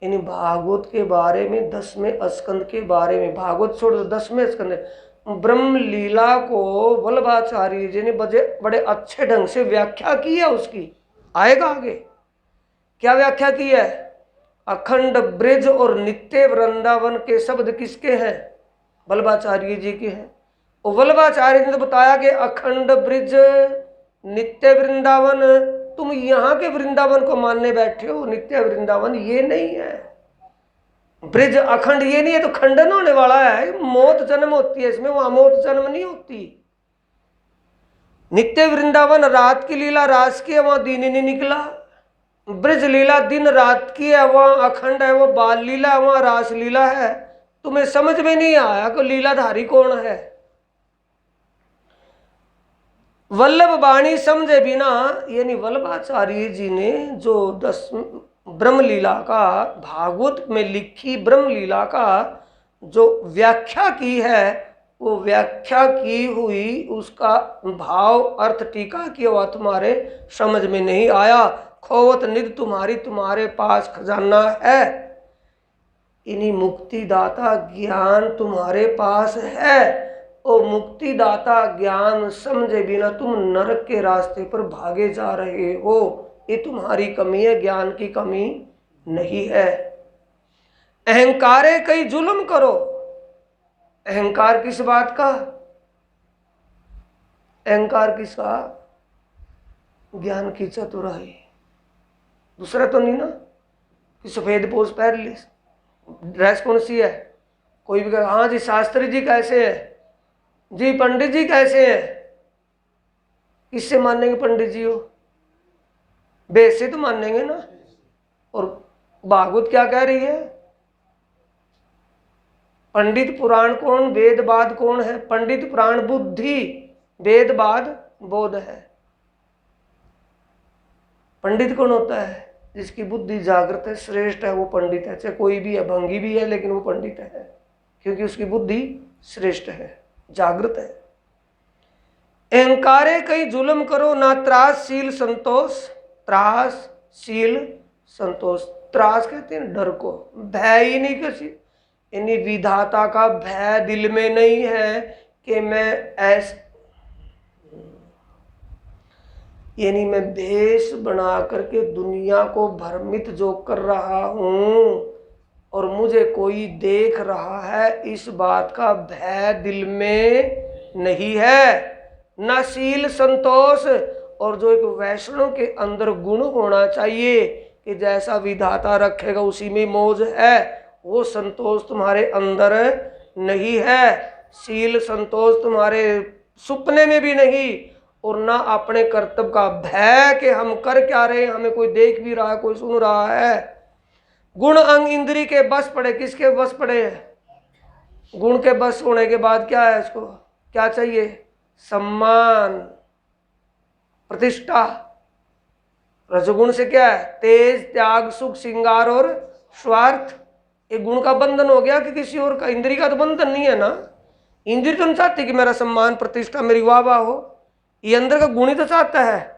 यानी भागवत के बारे में, 10वें स्कंद के बारे में, भागवत छोड़ दो 10वें स्कंद, ब्रह्म लीला को वल्लभाचार्य जी ने बड़े अच्छे ढंग से व्याख्या की है उसकी। आएगा आगे क्या व्याख्या की है? अखंड ब्रिज और नित्य वृंदावन के शब्द किसके हैं? वल्लभाचार्य जी के हैं। और वल्लभाचार्य जी ने बताया कि अखंड ब्रिज नित्य वृंदावन, तुम यहाँ के वृंदावन को मानने बैठे हो, नित्य वृंदावन ये नहीं है। ब्रिज अखंड ये नहीं है तो खंडन होने वाला है, मौत जन्म होती है इसमें, वहां मौत जन्म नहीं होती। नित्य वृंदावन रात की लीला रास की है, वहां दिन ही नहीं निकला। ब्रिज लीला दिन रात की है, वहां अखंड है, वो बाल लीला है, वहां रास लीला है। तुम्हें समझ में नहीं आया कि लीलाधारी कौन है? वल्लभ वाणी समझे बिना, यानी वल्लभाचार्य जी ने जो 10 ब्रह्मलीला का, भागवत में लिखी ब्रह्मलीला का जो व्याख्या की है, वो व्याख्या की हुई उसका भाव अर्थ टीका किया हुआ तुम्हारे समझ में नहीं आया। खोवत निधि तुम्हारी तुम्हारे पास खजाना है, इन्हीं मुक्तिदाता ज्ञान तुम्हारे पास है। और मुक्तिदाता ज्ञान समझे बिना तुम नरक के रास्ते पर भागे जा रहे हो, ये तुम्हारी कमी है, ज्ञान की कमी नहीं है। अहंकारे कई जुल्म करो, अहंकार किस बात का? अहंकार किसका? ज्ञान की चतुराई। दूसरा तो नहीं ना कि सफेद पोष पहन ली, ड्रेस कौन सी है? कोई भी कहे हाँ जी शास्त्री जी कैसे है, जी पंडित जी कैसे हैं, किससे मानेंगे पंडित जी हो? वेद से तो मानेंगे ना। और भागवत क्या कह रही है? पंडित पुराण कौन, वेदवाद कौन है? पंडित पुराण बुद्धि, वेदवाद बोध है। पंडित कौन होता है? जिसकी बुद्धि जागृत है, श्रेष्ठ है, वो पंडित है। चाहे कोई भी है, भंगी भी है, लेकिन वो पंडित है क्योंकि उसकी बुद्धि श्रेष्ठ है, जागृत है। अहंकारे कई जुल्म करो ना त्रासशील संतोष, त्रासशील संतोष, त्रास कहते हैं डर को, भय ही नहीं किसी, यानी विधाता का भय दिल में नहीं है कि मैं ऐसे, यानी मैं भेष बना करके दुनिया को भ्रमित जो कर रहा हूं और मुझे कोई देख रहा है, इस बात का भय दिल में नहीं है। न शील संतोष, और जो एक वैष्णव के अंदर गुण होना चाहिए कि जैसा विधाता रखेगा उसी में मौज है, वो संतोष तुम्हारे अंदर नहीं है। शील संतोष तुम्हारे सुपने में भी नहीं, और ना अपने कर्तव्य का भय कि हम कर क्या रहे हैं, हमें कोई देख भी रहा है, कोई सुन रहा है। गुण अंग इंद्री के बस पड़े, किसके बस पड़े हैं? गुण के बस होने के बाद क्या है? इसको क्या चाहिए? सम्मान, प्रतिष्ठा। रजगुण से क्या है? तेज, त्याग, सुख, श्रृंगार और स्वार्थ। एक गुण का बंधन हो गया कि किसी और का। इंद्री का तो बंधन नहीं है ना, इंद्री तो नहीं चाहती कि मेरा सम्मान प्रतिष्ठा मेरी वाह वाह हो, ये अंदर का गुण ही तो चाहता है।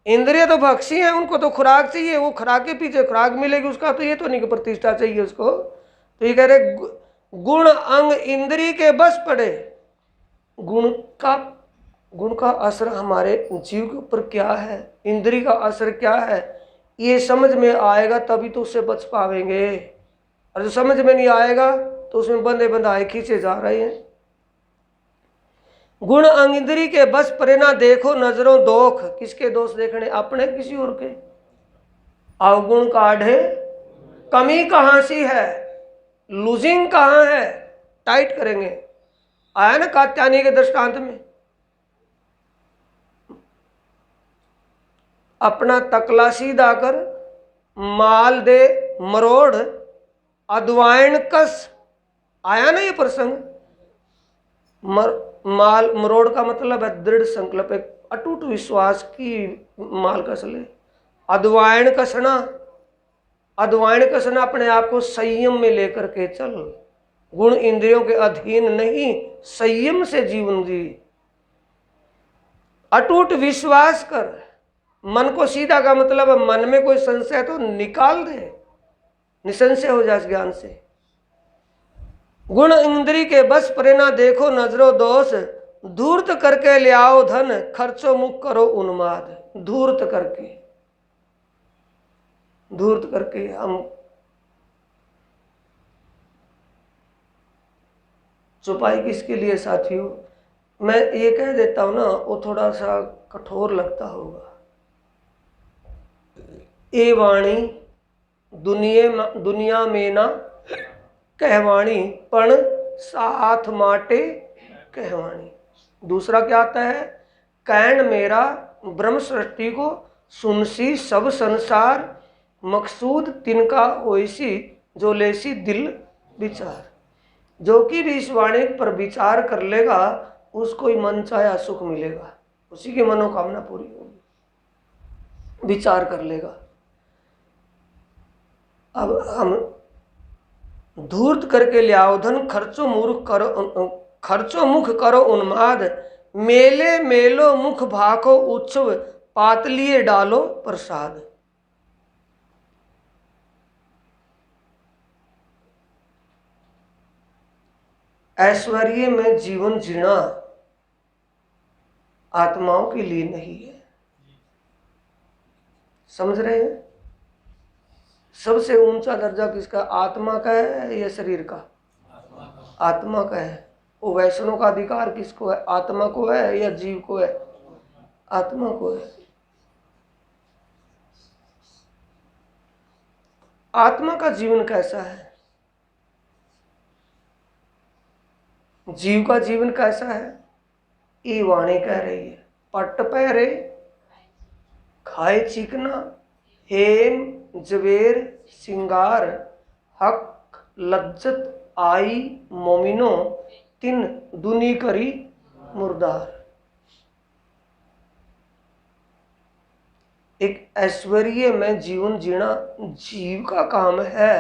इंद्रिय तो भक्षी हैं, उनको तो खुराक चाहिए, वो खुराक के पीछे खुराक मिलेगी उसका, तो ये तो नहीं कि प्रतिष्ठा चाहिए उसको। तो ये कह रहे गुण अंग इंद्री के बस पड़े। गुण का असर हमारे जीव के ऊपर क्या है, इंद्री का असर क्या है, ये समझ में आएगा तभी तो उससे बच पावेंगे। और जो समझ में नहीं आएगा तो उसमें बंधे बंधाए खींचे जा रहे हैं। गुण अंग इंद्री के बस परे ना देखो नजरों दोख, किसके दोष देखने? अपने, किसी और के। अवगुण काढ़े कमी कहां सी है, लूजिंग कहां है, टाइट करेंगे। आया ना कात्यायनी के दृष्टांत में, अपना तकला सीधा कर माल दे मरोड़ अद्वाइन कस। आया ना ये प्रसंग? माल मरोड़ का मतलब है दृढ़ संकल्प, एक अटूट विश्वास की माल कस ले। अद्वाइन कसना, अद्वाइन कसना अपने आप को संयम में लेकर के चल। गुण इंद्रियों के अधीन नहीं, संयम से जीवन जी। अटूट विश्वास कर, मन को सीधा का मतलब है मन में कोई संशय तो निकाल दे, निसंशय हो जाए ज्ञान से। गुण इंद्री के बस परे ना देखो नजरो दोष, धूर्त करके ले आओ धन खर्चो मुख करो उन्माद। धूर्त करके, धूर्त करके हम छुपाई किसके लिए साथियों? मैं ये कह देता हूं ना, वो थोड़ा सा कठोर लगता होगा। ए वाणी दुनिया में ना कहवाणी, पण साथ माटे कहवाणी। दूसरा क्या आता है? कैन मेरा ब्रह्म सृष्टि को सुनसी सब संसार, मकसूद तिनका होइसी जो लेसी दिल विचार। जो कि भी इस वाणी पर विचार कर लेगा उसको ही मन चाहे सुख मिलेगा। उसी की मनोकामना पूरी होगी, विचार कर लेगा। अब हम धूर्त करके लियाओ धन, खर्चो मुख करो उन्माद, मेले मेलो मुख भाको उत्सव, पातलिए डालो प्रसाद। ऐश्वर्य में जीवन जीना आत्माओं के लिए नहीं है। समझ रहे हैं? सबसे ऊंचा दर्जा किसका? आत्मा का है या शरीर का? आत्मा का है। वो वैष्णव का अधिकार किसको है? आत्मा को है या जीव को है? आत्मा को है। आत्मा का जीवन कैसा है? जीव का जीवन कैसा है? ये वाणी कह रही है, पट्ट पहरे खाए चिकना, हेम जवेर सिंगार, हक लज्जत आई मोमिनो, तिन दुनी करी मुर्दार। एक ऐश्वर्य में जीवन जीना जीव का काम है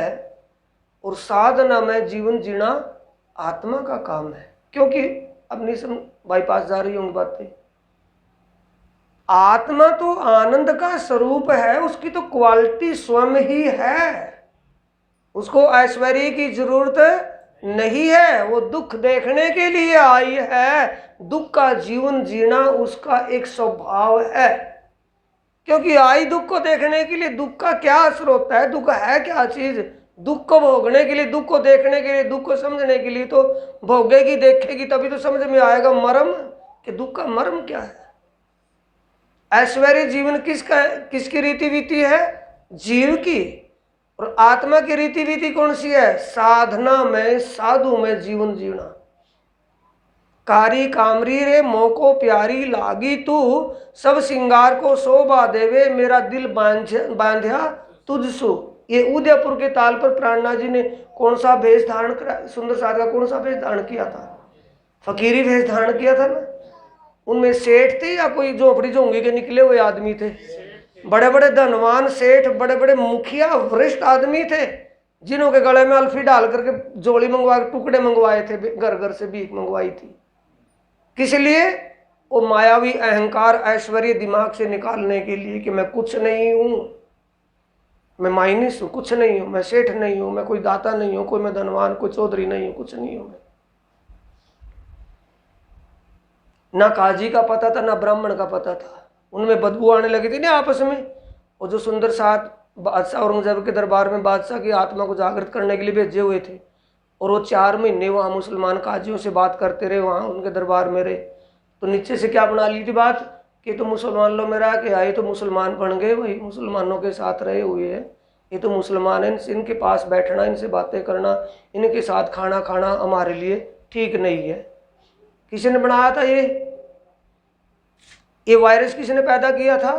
और साधना में जीवन जीना आत्मा का काम है। क्योंकि अपनी बाईपास जा रही होंगी बातें। आत्मा तो आनंद का स्वरूप है, उसकी तो क्वालिटी स्वयं ही है, उसको ऐश्वर्य की जरूरत नहीं है। वो दुख देखने के लिए आई है, दुख का जीवन जीना उसका एक स्वभाव है। क्योंकि आई दुख को देखने के लिए। दुख का क्या असर होता है? दुख है क्या चीज? दुख को भोगने के लिए, दुख को देखने के लिए, दुख को समझने के लिए तो भोगेगी, देखेगी, तभी तो समझ में आएगा मर्म कि दुख का मर्म क्या है। ऐश्वर्य जीवन किसका, किसकी रीति वीति है? जीव की। और आत्मा की रीति वीति कौन सी है? साधना में, साधु में जीवन जीना। कारी कामरी रे मोको प्यारी लागी तू, सब सिंगार को शोभा देवे, मेरा दिल बांध्या तुझसो। ये उदयपुर के ताल पर प्राणनाथ जी ने कौन सा भेष धारण करा? सुंदर साध का कौन सा भेष धारण किया था? फकीरी भेष धारण किया था ना। उनमें सेठ थे या कोई झोपड़ी झोंगी के निकले हुए आदमी थे? बड़े बड़े धनवान सेठ, बड़े बड़े मुखिया, वरिष्ठ आदमी थे, जिन्हों के गले में अल्फी डाल करके जोड़ी मंगवा, टुकड़े मंगवाए थे, घर घर से भीख मंगवाई थी। किस लिए? वो मायावी अहंकार ऐश्वर्य दिमाग से निकालने के लिए कि मैं कुछ नहीं हूं, मैं माइनस हूं, कुछ नहीं हूं, मैं सेठ नहीं हूं, मैं कोई दाता नहीं हूं, कोई मैं धनवान, कोई चौधरी नहीं हूं, कुछ नहीं हूं। ना काजी का पता था, ना ब्राह्मण का पता था। उनमें बदबू आने लगी थी ना आपस में। वो जो सुंदर साथ बादशाह औरंगजेब के दरबार में बादशाह की आत्मा को जागृत करने के लिए भेजे हुए थे, और वो 4 महीने वहाँ मुसलमान काजियों से बात करते रहे, वहाँ उनके दरबार में रहे। तो नीचे से क्या बना ली थी बात कि तो मुसलमान लोग में रह के आए तो मुसलमान बन गए, वही मुसलमानों के साथ रहे हुए हैं, ये तो मुसलमान हैं, इनके पास बैठना, इनसे बातें करना, इनके साथ खाना खाना हमारे लिए ठीक नहीं है। किसी ने बनाया था ये वायरस किसने पैदा किया था?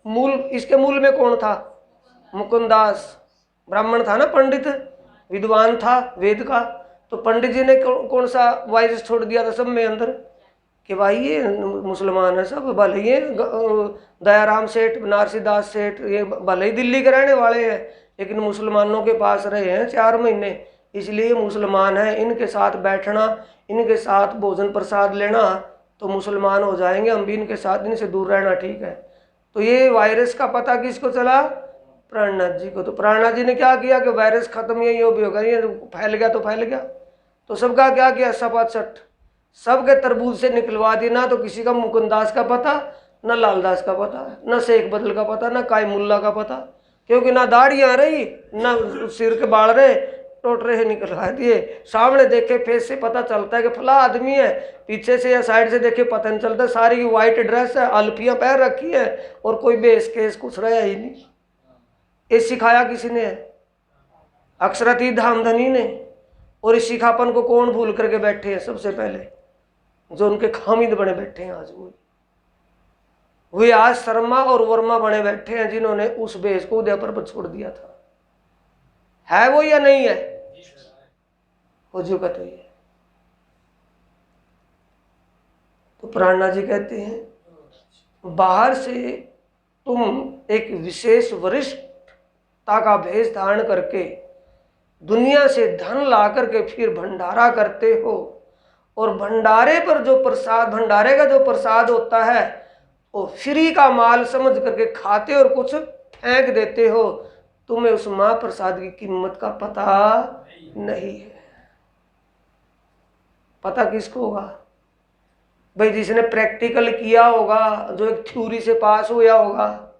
मूल, इसके मूल में कौन था? मुकुंदास ब्राह्मण था ना, पंडित विद्वान था वेद का। तो पंडित जी ने कौन सा वायरस छोड़ दिया था सब में अंदर कि भाई ये मुसलमान है सब, भले ही दयाराम सेठ, नारसीदास सेठ, ये भले ही दिल्ली के रहने वाले हैं, लेकिन मुसलमानों के पास रहे हैं 4 महीने, इसलिए मुसलमान है, इनके साथ बैठना, इनके साथ भोजन प्रसाद लेना तो मुसलमान हो जाएंगे, हम भी इनके साथ, इनसे दूर रहना ठीक है। तो ये वायरस का पता किसको चला? प्राणनाथ जी को। तो प्राणनाथ जी ने क्या किया कि वायरस खत्म यही हो भी होगा, ये फैल गया तो फैल गया। तो सबका क्या किया? सपाचट सबके तरबूज से निकलवा दी। ना तो किसी का मुकुंदास का पता, ना लालदास का पता, ना शेख बदल का पता, ना काय मुल्ला का पता, क्योंकि ना दाढ़ियाँ रही, ना सिर के बाल रहे, टोटरे से निकलवा दिए। सामने देखे फेस से पता चलता है कि फला आदमी है, पीछे से या साइड से देखे पता नहीं चलता। सारी की वाइट ड्रेस है, अल्फियाँ पहन रखी है, और कोई बेस केस कुछ रहा ही नहीं। ये सिखाया किसने? अक्षरती धामधनी ने। और इस सिखापन को कौन भूल करके बैठे हैं? सबसे पहले जो उनके खामिद बने बैठे हैं आज, वे आज शर्मा और वर्मा बने बैठे हैं, जिन्होंने उस भेष को उदयपुर पर छोड़ दिया था। है वो या नहीं है? हो जो कहते हैं। तो प्राणनाथ जी कहते हैं बाहर से तुम एक विशेष वरिष्ठता का भेष धारण करके दुनिया से धन ला करके फिर भंडारा करते हो, और भंडारे पर जो प्रसाद, भंडारे का जो प्रसाद होता है वो फ्री का माल समझ करके खाते और कुछ फेंक देते हो। तुम्हें उस महाप्रसाद की कीमत का पता नहीं है। पता किसको होगा भाई? जिसने प्रैक्टिकल किया होगा, जो एक थ्योरी से पास हुआ होगा,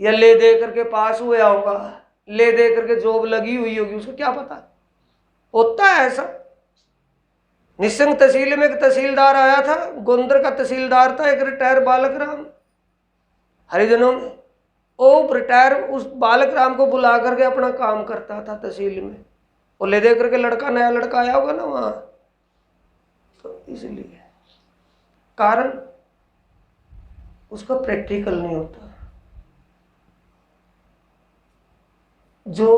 या ले दे करके पास हुआ होगा, ले दे करके जॉब लगी हुई होगी, उसको क्या पता। होता है ऐसा। निसंग तहसील में एक तहसीलदार आया था, गोंदर का तहसीलदार था, एक रिटायर बालक राम हरिजनों में। वो रिटायर उस बालक राम को बुला करके अपना काम करता था तहसील में। वो ले दे करके लड़का, नया लड़का आया होगा ना वहां, तो इसलिए कारण उसका प्रैक्टिकल नहीं होता। जो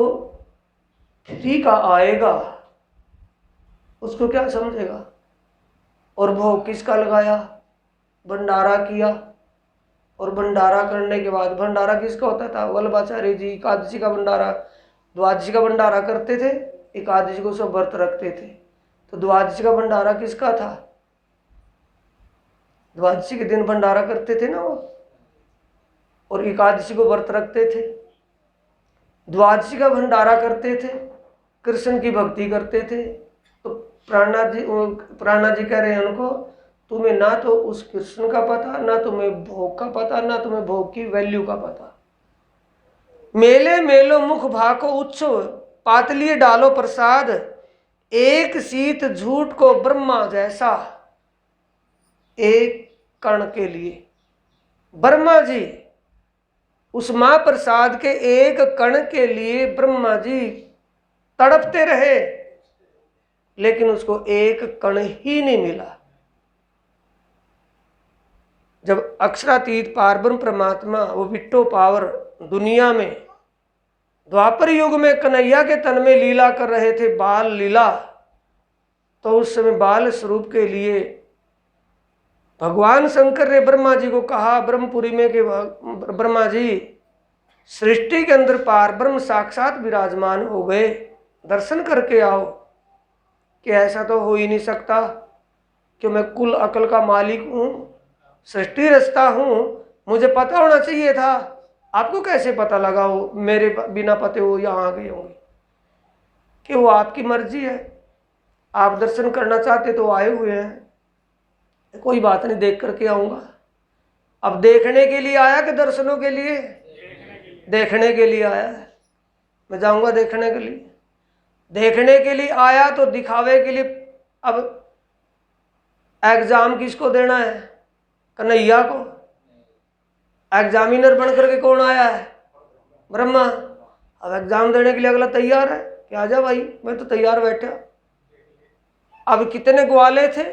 फ्री का आएगा उसको क्या समझेगा? और भोग किसका लगाया? भंडारा किया, और भंडारा करने के बाद, भंडारा किसका होता था? वल्लभाचार्य जी एकादशी का भंडारा, द्वादशी का भंडारा करते थे, एकादशी को सब व्रत रखते थे। तो द्वादशी का भंडारा किसका था? द्वादशी के दिन भंडारा करते थे ना वो, और एकादशी को व्रत रखते थे। द्वादशी का भंडारा करते थे, कृष्ण की भक्ति करते थे। तो प्राणा जी कह रहे हैं उनको, तुम्हें ना तो उस कृष्ण का पता, ना तुम्हें भोग का पता, ना तुम्हें भोग की वैल्यू का पता। मेले मेलो मुख भाको उत्सव, पातलिए डालो प्रसाद, एक सीत झूठ को ब्रह्मा जैसा। एक कण के लिए ब्रह्मा जी, उस महाप्रसाद के एक कण के लिए ब्रह्मा जी तड़पते रहे, लेकिन उसको एक कण ही नहीं मिला। जब अक्षरातीत पारब्रह्म परमात्मा, वो विट्टो पावर दुनिया में द्वापर युग में कन्हैया के तन में लीला कर रहे थे, बाल लीला, तो उस समय बाल स्वरूप के लिए भगवान शंकर ने ब्रह्मा जी को कहा ब्रह्मपुरी में कि ब्रह्मा जी, सृष्टि के अंदर पार ब्रह्म साक्षात विराजमान हो गए, दर्शन करके आओ। कि ऐसा तो हो ही नहीं सकता कि मैं कुल अकल का मालिक हूँ, सृष्टि रचता हूँ, मुझे पता होना चाहिए था। आपको कैसे पता लगा हो मेरे बिना पते हो यहाँ आ गए होंगे? कि वो आपकी मर्जी है, आप दर्शन करना चाहते तो आए हुए हैं, कोई बात नहीं, देख करके आऊँगा। अब देखने के लिए आया कि दर्शनों के लिए? देखने के लिए आया है। मैं जाऊँगा देखने के लिए। देखने के लिए आया तो दिखावे के लिए। अब एग्जाम किसको देना है? कन्हैया को। एग्जामिनर बन करके कौन आया है? ब्रह्मा। अब एग्जाम देने के लिए अगला तैयार है कि आजा भाई, मैं तो तैयार बैठा। अब कितने ग्वाले थे,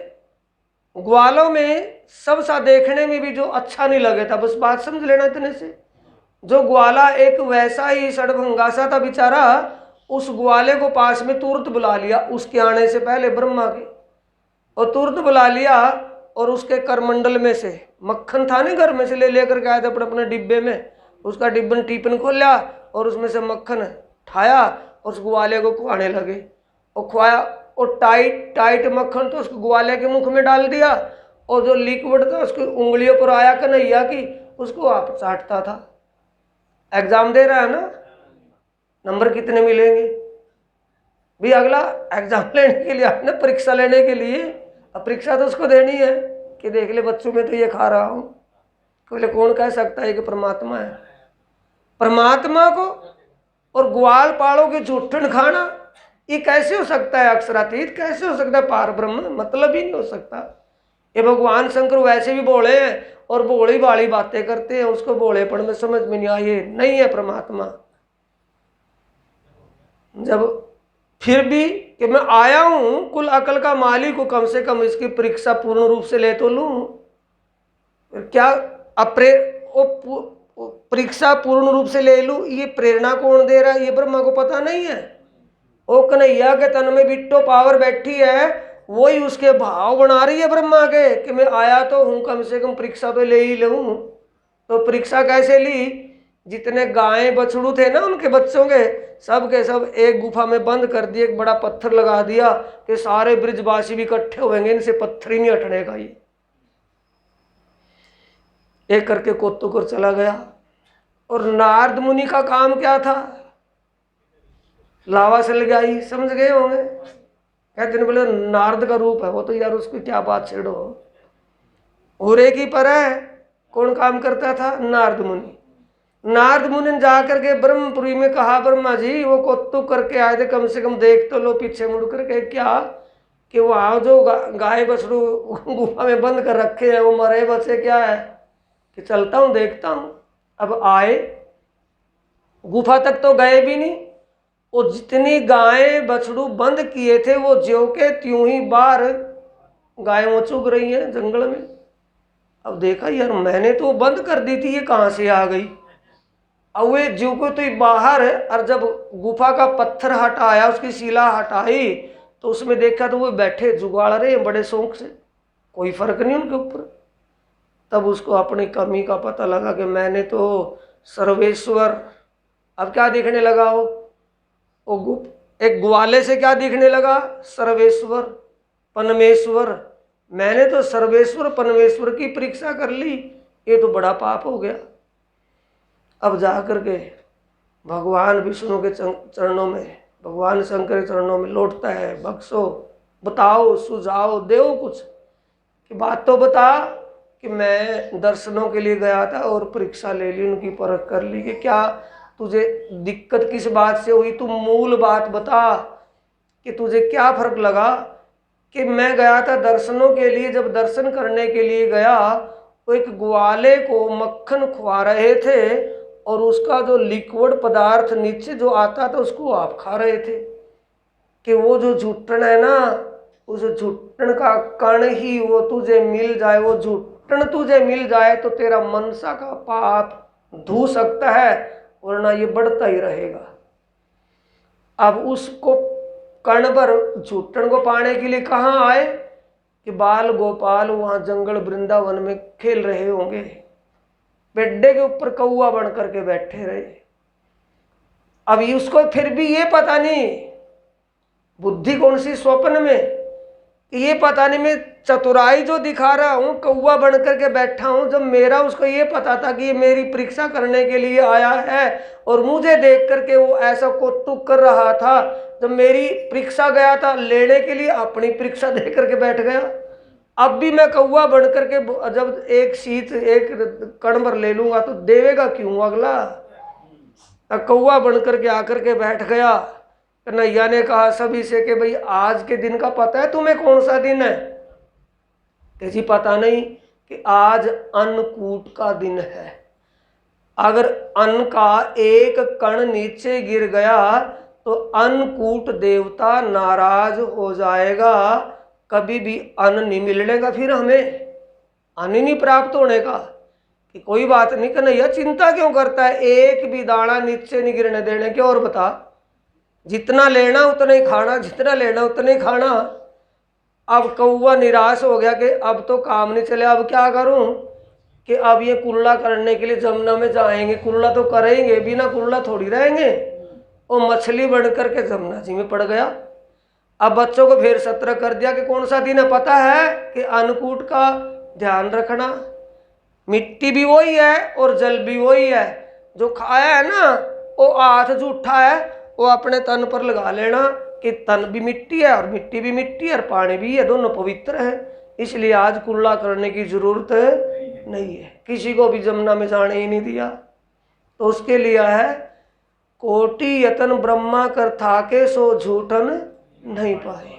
ग्वालों में सब सा देखने में भी जो अच्छा नहीं लगे था, बस बात समझ लेना इतने से। जो ग्वाला एक वैसा ही सड़भंगा सा था बेचारा, उस ग्वाले को पास में तुरंत बुला लिया उसके आने से पहले ब्रह्मा के, और तुरंत बुला लिया, और उसके करमंडल में से मक्खन था नहीं, घर में से ले लेकर के आए थे अपने अपने डिब्बे में, उसका डिब्बन टीपन खोला और उसमें से मक्खन ठाया और उस ग्वाले को खुआने लगे। और खुआया, और टाइट टाइट मक्खन तो उसको ग्वाले के मुख में डाल दिया, और जो लिक्विड था उसकी उंगलियों पर आया कन्हैया की, उसको आप चाटता था। एग्जाम दे रहा है ना, नंबर कितने मिलेंगे भी? अगला एग्जाम लेने के लिए, आपने परीक्षा लेने के लिए, अब परीक्षा तो उसको देनी है कि देख ले बच्चों में तो ये खा रहा हूँ। बोले कौन कह सकता है कि परमात्मा है? परमात्मा को और ग्वाल पाड़ों के झूठन खाना, ये कैसे हो सकता है? अक्षरातीत कैसे हो सकता है? पार ब्रह्म मतलब ही नहीं हो सकता। ये भगवान शंकर वैसे भी बोले हैं और भोली भाली बातें करते हैं, उसको भोलेपन में समझ में नहीं आए, नहीं है परमात्मा। जब फिर भी कि मैं आया हूं कुल अकल का मालिक को, कम से कम इसकी परीक्षा पूर्ण रूप से ले तो लूं। क्या परीक्षा पूर्ण रूप से ले लूं, ये प्रेरणा कौन दे रहा है? ये ब्रह्मा को पता नहीं है। ओ कन्हैया के तन में बिट्टो पावर बैठी है, वही उसके भाव बना रही है ब्रह्मा के कि मैं आया तो हूं, कम से कम परीक्षा तो ले ही लूं। तो परीक्षा कैसे ली? जितने गायें बछड़ू थे ना उनके बच्चों के सब एक गुफा में बंद कर दिए, एक बड़ा पत्थर लगा दिया कि सारे ब्रिजवासी भी इकट्ठे होंगे, इनसे पत्थर ही नहीं हटने का। ये एक करके कोत्तुकर चला गया। और नारद मुनि का काम क्या था? लावा से लगाई, समझ गए होंगे। कहते हैं बोले नारद का रूप है वो, तो यार उसकी क्या बात छेड़ो। और एक ही पर है, कौन काम करता था? नारद मुनि। नारद मुनि ने जाकर के ब्रह्मपुरी में कहा, ब्रह्मा जी वो कौतुक करके आए थे, कम से कम देख तो लो। पीछे मुड़ करके क्या कि वहां जो गाय बछड़ू गुफा में बंद कर रखे हैं वो मरे बचे क्या है कि चलता हूं देखता हूं। अब आए, गुफा तक तो गए भी नहीं, वो जितनी गायें बछड़ू बंद किए थे वो ज्यों के त्यों ही बाहर गायें चुग रही हैं जंगल में। अब देखा यार मैंने तो बंद कर दी थी, ये कहाँ से आ गई? अब वे ज्यों को तो बाहर, और जब गुफा का पत्थर हटाया, उसकी शिला हटाई, तो उसमें देखा तो वो बैठे जुगाड़ रहे हैं बड़े शौक से, कोई फर्क नहीं उनके ऊपर। तब उसको अपनी कमी का पता लगा कि मैंने तो सर्वेश्वर। अब क्या दिखने लगा वो एक ग्वाले से क्या दिखने लगा? सर्वेश्वर परमेश्वर। मैंने तो सर्वेश्वर परमेश्वर की परीक्षा कर ली, ये तो बड़ा पाप हो गया। अब जा करके भगवान विष्णु के चरणों में, भगवान शंकर के चरणों में लौटता है, बख्शो, बताओ, सुझाव दो कुछ कि बात तो बता कि मैं दर्शनों के लिए गया था और परीक्षा ले ली, उनकी परख कर ली कि क्या तुझे दिक्कत किस बात से हुई, तू मूल बात बता कि तुझे क्या फर्क लगा। कि मैं गया था दर्शनों के लिए, जब दर्शन करने के लिए गया वो एक ग्वाले को मक्खन खुआ रहे थे और उसका जो लिक्विड पदार्थ नीचे जो आता था उसको आप खा रहे थे। कि वो जो झुट्टन है ना, उस झुट्टन का कण ही वो तुझे मिल जाए, वो झुट्टन तुझे मिल जाए तो तेरा मनसा का पाप धो सकता है, वरना ये बढ़ता ही रहेगा। अब उसको कण भर झुट्टन को पाने के लिए कहाँ आए कि बाल गोपाल वहां जंगल वृंदावन में खेल रहे होंगे, बेड्डे के ऊपर कौआ बन करके बैठे रहे। अब उसको फिर भी ये पता नहीं, बुद्धि कौन सी स्वप्न में, ये पता नहीं मैं चतुराई जो दिखा रहा हूं, कौआ बन करके बैठा हूं, जब मेरा उसको ये पता था कि ये मेरी परीक्षा करने के लिए आया है और मुझे देख करके वो ऐसा कौतुक कर रहा था। जब मेरी परीक्षा गया था लेने के लिए, अपनी परीक्षा दे करके बैठ गया। अब भी मैं कौआ बन करके जब एक शीत एक कण भर ले लूंगा तो देवेगा क्यों अगला? कौआ बन करके आकर के बैठ गया। कन्हैया ने कहा सभी से कि भाई आज के दिन का पता है तुम्हें कौन सा दिन है? कि जी पता नहीं। कि आज अन्नकूट का दिन है। अगर अन्न का एक कण नीचे गिर गया तो अन्नकूट देवता नाराज हो जाएगा, कभी भी अन्न नहीं मिलने का, फिर हमें अन्न नहीं प्राप्त होने का। कि कोई बात नहीं कन्हैया, चिंता क्यों करता है, एक भी दाना नीचे नहीं गिरने देने के, और बता जितना लेना उतना ही खाना, जितना लेना उतना ही खाना। अब कौआ निराश हो गया कि अब तो काम नहीं चले, अब क्या करूं? कि अब ये कुल्ला करने के लिए जमुना में जाएंगे, कुल्ला तो करेंगे, बिना कुल्ला थोड़ी रहेंगे। और मछली बन करके जमुना जी में पड़ गया। अब बच्चों को फिर सतर्क कर दिया कि कौन सा दिन है पता है? कि अन्नकूट का ध्यान रखना। मिट्टी भी वही है और जल भी वही है। जो खाया है ना वो हाथ झूठा है, वो अपने तन पर लगा लेना कि तन भी मिट्टी है और मिट्टी भी मिट्टी है और पानी भी है, दोनों पवित्र है। इसलिए आज कुल्ला करने की जरूरत नहीं है। किसी को भी जमुना में जाने ही नहीं दिया। तो उसके लिया है कोटि यतन ब्रह्मा कर थाके सो झूठन नहीं पाए।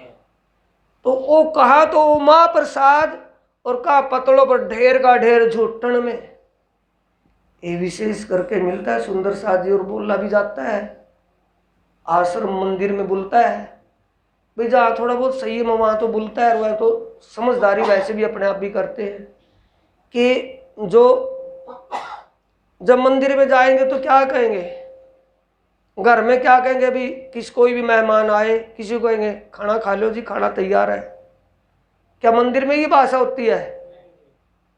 तो वो कहा तो उमा प्रसाद और कहा पतलों पर ढेर का ढेर झूठन में। ये विशेष करके मिलता है सुंदर साथ जी, और बोला भी जाता है आश्रम मंदिर में बोलता है भाई जहाँ थोड़ा बहुत सही है वहाँ तो बोलता है। वह तो समझदारी वैसे भी अपने आप भी करते हैं कि जो जब मंदिर में जाएंगे तो क्या कहेंगे, घर में क्या कहेंगे, भी किस कोई भी मेहमान आए किसी को कहेंगे खाना खा लो जी, खाना तैयार है, क्या मंदिर में ये भाषा होती है?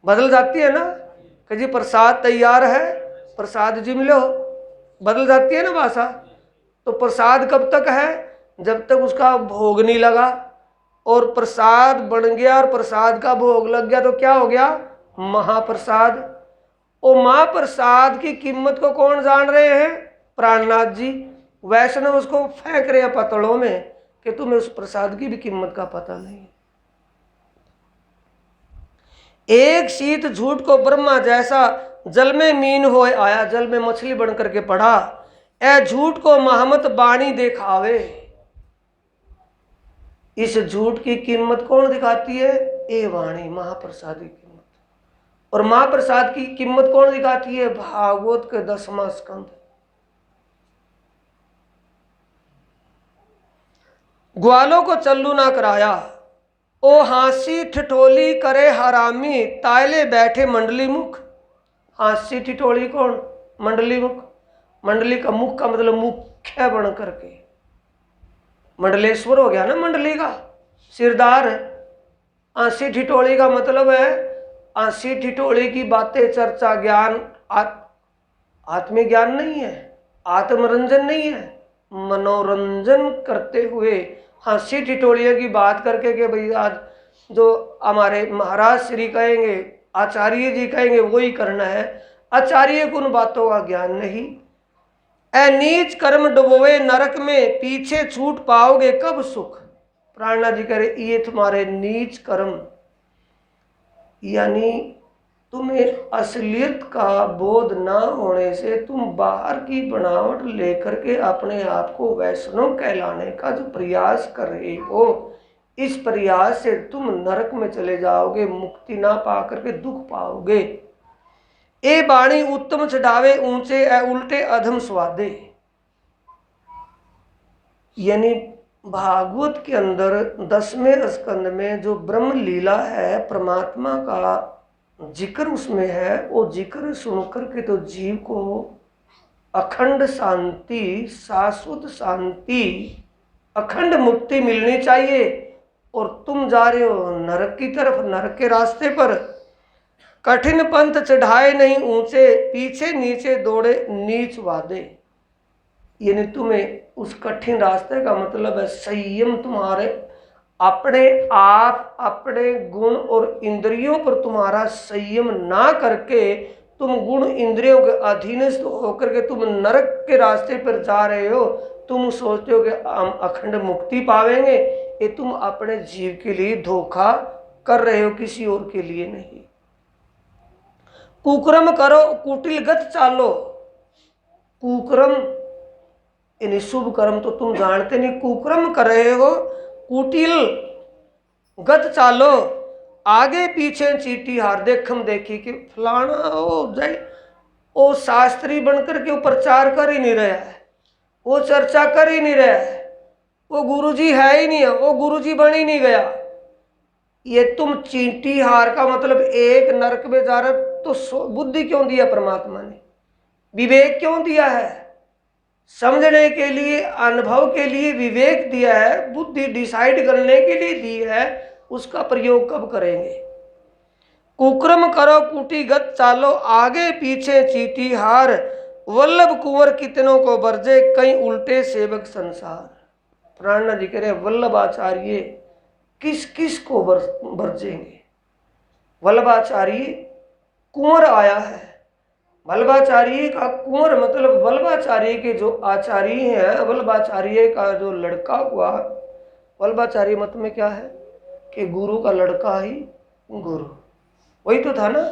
बदल जाती है ना कि जी प्रसाद तैयार है, प्रसाद जिम लो, बदल जाती है ना भाषा। तो प्रसाद कब तक है? जब तक उसका भोग नहीं लगा। और प्रसाद बन गया और प्रसाद का भोग लग गया तो क्या हो गया? महाप्रसाद। और महाप्रसाद की कीमत को कौन जान रहे हैं? प्राणनाथ जी। वैष्णव उसको फेंक रहे हैं पतलों में कि तुम्हें उस प्रसाद की भी कीमत का पता नहीं। एक शीत झूठ को ब्रह्मा जैसा जल में मीन हो आया, जल में मछली बन करके पड़ा। ए झूठ को महमत बाणी दिखावे। इस झूठ की कीमत कौन दिखाती है? ए वाणी, महाप्रसाद की कीमत। और महाप्रसाद की कीमत कौन दिखाती है? भागवत के 10वां स्कंद। ग्वालों को चल्लू ना कराया, ओ हांसी ठिठोली करे हरामी, तायले बैठे मंडली मुख। हांसी ठिठोली कौन? मंडली मुख। मंडली का मुख का मतलब मुख्य बन करके, मंडलेश्वर हो गया ना मंडली का, सिरदार है। हांसी ठिठोली का मतलब है हांसी ठिठोली की बातें, चर्चा, ज्ञान, आत्मिक ज्ञान नहीं है, आत्मरंजन नहीं है, मनोरंजन करते हुए हांसी ठिठोलियों की बात करके कि भाई आज जो हमारे महाराज श्री कहेंगे, आचार्य जी कहेंगे वही करना है। आचार्य को उन बातों का ज्ञान नहीं। ए नीच कर्म डुबोए नरक में, पीछे छूट पाओगे कब सुख। प्राणनाथ जी कह रहे ये तुम्हारे नीच कर्म, यानी तुम्हें असलियत का बोध ना होने से तुम बाहर की बनावट लेकर के अपने आप को वैष्णव कहलाने का जो प्रयास कर रहे हो, इस प्रयास से तुम नरक में चले जाओगे, मुक्ति ना पा करके दुख पाओगे। ए बाणी उत्तम चढ़ावे ऊंचे, उल्टे अधम स्वादे। यानी भागवत के अंदर 10वें स्कंद में जो ब्रह्म लीला है, परमात्मा का जिक्र उसमें है, वो जिक्र सुनकर के तो जीव को अखंड शांति, शाश्वत शांति, अखंड मुक्ति मिलनी चाहिए। और तुम जा रहे हो नरक की तरफ, नरक के रास्ते पर। कठिन पंथ चढ़ाए नहीं ऊंचे, पीछे नीचे दौड़े नीच वादे। यानी तुम्हें उस कठिन रास्ते का मतलब है संयम, तुम्हारे अपने आप, अपने गुण और इंद्रियों पर तुम्हारा संयम ना करके तुम गुण इंद्रियों के अधीनस्थ होकर के तुम नरक के रास्ते पर जा रहे हो। तुम सोचते हो कि हम अखंड मुक्ति पावेंगे, ये तुम अपने जीव के लिए धोखा कर रहे हो, किसी और के लिए नहीं। कुकर्म करो कुटिल गत चालो। कुकर्म यानी शुभ कर्म तो तुम जानते नहीं, कुकर्म कर रहे हो, कुटिल गत चालो, आगे पीछे चीटी हार। देखम देखी कि फलाना ओ जाए, वो शास्त्री बनकर के वो प्रचार कर ही नहीं रहा है, वो चर्चा कर ही नहीं रहा है, वो गुरुजी है ही नहीं है, वो गुरुजी बन ही नहीं गया। ये तुम चींटी हार का मतलब एक नरक में जा रहा। तो बुद्धि क्यों दिया परमात्मा ने? विवेक क्यों दिया है? समझने के लिए, अनुभव के लिए विवेक दिया है, बुद्धि डिसाइड करने के लिए दी है। उसका प्रयोग कब करेंगे? कुकर्म करो कुटीगत चालो, आगे पीछे चीटी हार, वल्लभ कुंवर कितनों को बरजे, कई उल्टे सेवक संसार। प्राणनाथ जी कह रहे वल्लभाचार्य किस किस को बरजेंगे? वल्लभाचार्य कुंवर आया है। वल्लभाचार्य का कुंवर मतलब वल्लभाचार्य के जो आचार्य हैं, वल्लभाचार्य का जो लड़का हुआ। वल्लभाचार्य मत में क्या है कि गुरु का लड़का ही गुरु, वही तो था ना।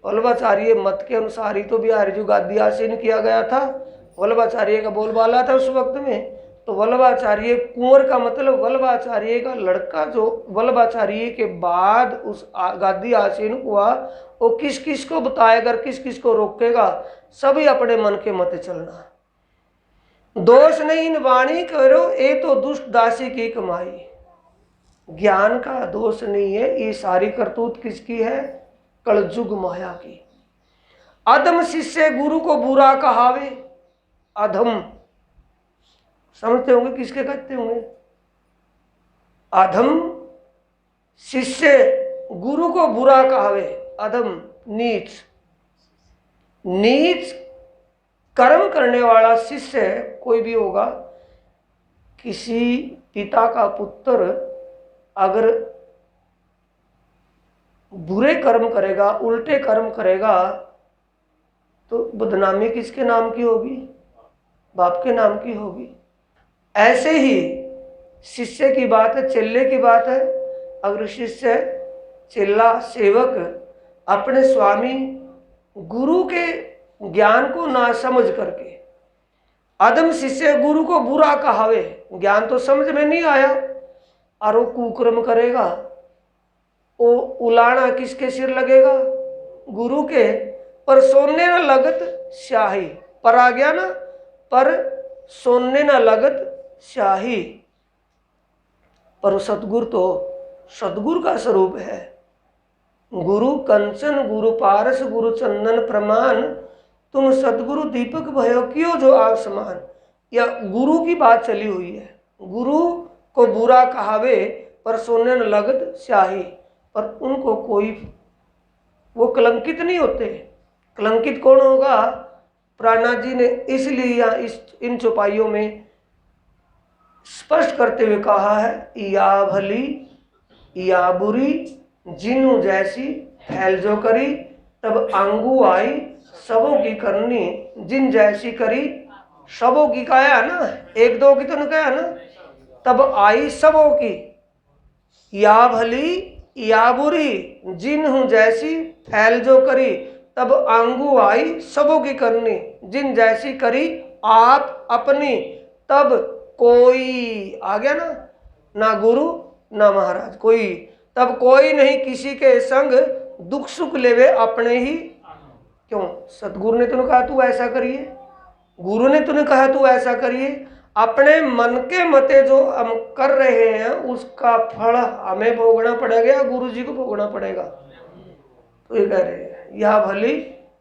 वल्लभाचार्य मत के अनुसार ही तो बिहारी जो गादी आसीन किया गया था, वल्लभाचार्य का बोलबाला था उस वक्त में। तो वल्लभाचार्य कुंवर का मतलब वल्लभाचार्य का लड़का जो वल्लभाचार्य के बाद उस गादी आसीन हुआ, वो किस किस को बताएगा, किस किस को रोकेगा? सभी अपने मन के मत चलना। दोष नहीं इन वाणी करो, ये तो दुष्ट दासी की कमाई। ज्ञान का दोष नहीं है, ये सारी करतूत किसकी है? कलयुग माया की। अधम शिष्य गुरु को बुरा कहावे। अधम समझते होंगे किसके कहते होंगे? अधम शिष्य गुरु को बुरा कहावे, अधम नीच, नीच कर्म करने वाला शिष्य कोई भी होगा। किसी पिता का पुत्र अगर बुरे कर्म करेगा, उल्टे कर्म करेगा, तो बदनामी किसके नाम की होगी? बाप के नाम की होगी। ऐसे ही शिष्य की बात है, चेले की बात है। अगर शिष्य, चेला, सेवक अपने स्वामी गुरु के ज्ञान को ना समझ करके, अधम शिष्य गुरु को बुरा कहावे, ज्ञान तो समझ में नहीं आया और वो कुकर्म करेगा, वो उलाना किसके सिर लगेगा? गुरु के। पर सोने न लगत स्याही, पर आ गया ना, पर सोने न लगत स्याही। पर सतगुरु तो सतगुरु का स्वरूप है। गुरु कंचन गुरु पारस गुरु चंदन प्रमाण, तुम सतगुरु दीपक भयो क्यों जो आसमान। या गुरु की बात चली हुई है। गुरु को बुरा कहावे पर सोने न लगत स्याही, पर उनको कोई, वो कलंकित नहीं होते। कलंकित कौन होगा? प्राणनाथ जी ने इसलिए या इन चौपाइयों में स्पष्ट करते हुए कहा है, या भली या बुरी जिनु जैसी फैल जो करी, तब आंगू आई सबों की करनी, जिन जैसी करी सबों की। कहा ना, एक दो की तो नहीं कहा ना, तब आई सबों की। या भली या बुरी जिन्हु जैसी फैल जो करी, तब आंगू आई सबों की करनी, जिन जैसी करी आप अपनी, तब कोई आ गया ना, ना गुरु ना महाराज कोई, तब कोई नहीं किसी के संग दुख सुख लेवे अपने ही। क्यों? सतगुरु ने तूने कहा तू ऐसा करिए, गुरु ने तूने कहा तू ऐसा करिए। अपने मन के मते जो हम कर रहे हैं उसका फल हमें भोगना पड़ेगा, गुरु जी को भोगना पड़ेगा। तो ये कह रहे हैं, या भली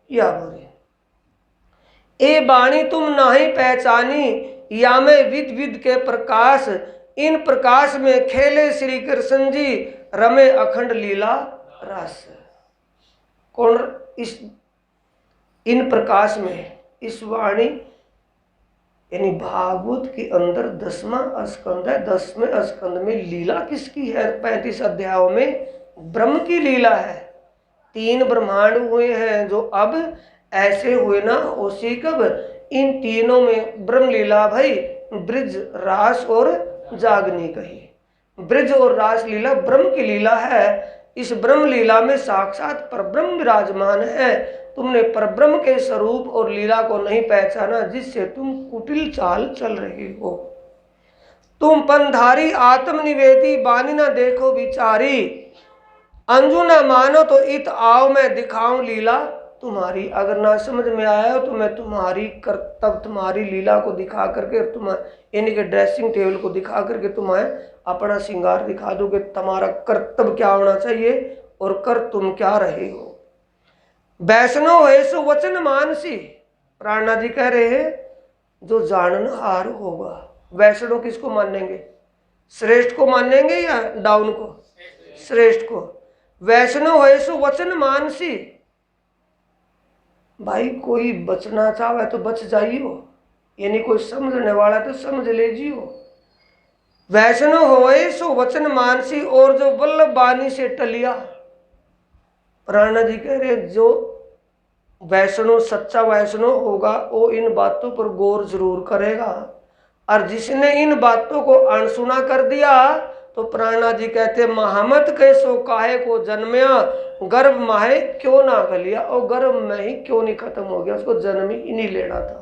या बुरी ए बाणी तुम नाही पहचानी, या मैं विद विद के प्रकाश, इन प्रकाश में खेले श्री कृष्ण जी, रमे अखंड लीला रास। कौन? इस इन प्रकाश में, इस वाणी यानी भागवत के अंदर 10वां स्कंद है। 10वें स्कंद में लीला किसकी है? 35 अध्यायों में ब्रह्म की लीला है। 3 ब्रह्मांड हुए हैं जो अब ऐसे हुए ना उसी कब, इन तीनों में ब्रह्म लीला भाई, ब्रिज रास और जागनी कही। ब्रिज और रास लीला ब्रह्म की लीला है। इस ब्रह्म लीला में साक्षात परब्रह्म विराजमान है। तुमने परब्रह्म के स्वरूप और लीला को नहीं पहचाना, जिससे तुम कुटिल चाल चल रहे हो। तुम पंधारी आत्मनिवेदी बानी न देखो विचारी, अंजू न मानो तो इत आओ मैं दिखाऊं लीला तुम्हारी। अगर ना समझ में आया तो मैं तुम्हारी तब तुम्हारी लीला को दिखा करके, तुम्हारे यानी कि ड्रेसिंग टेबल को दिखा करके तुम्हें अपना श्रृंगार दिखा दूं कि तुम्हारा कर्तव्य क्या होना चाहिए और कर तुम क्या रहे हो। वैष्णव है सो वचन मानसी, प्राणनाथ जी कह रहे हैं जो जाननहार होगा। वैष्णव किसको मानेंगे? श्रेष्ठ को मानेंगे या डाउन को? श्रेष्ठ को। वैष्णव है सो वचन मानसी, भाई कोई बचना चाहे तो बच जाइयो, यानी कोई समझने वाला तो समझ लीजियो। वैष्णव होए सो वचन मानसी, और जो वल्लभ बानी से टलिया। प्राणनाथ जी कह रहे जो वैष्णव सच्चा वैष्णव होगा वो इन बातों पर गौर जरूर करेगा, और जिसने इन बातों को अनसुना कर दिया तो प्राणनाथ जी कहते महामत के सो काहे को जन्मया, गर्भ माहे क्यों ना गलिया। और गर्भ में ही क्यों नहीं खत्म हो गया, उसको जन्म ही नहीं लेना था।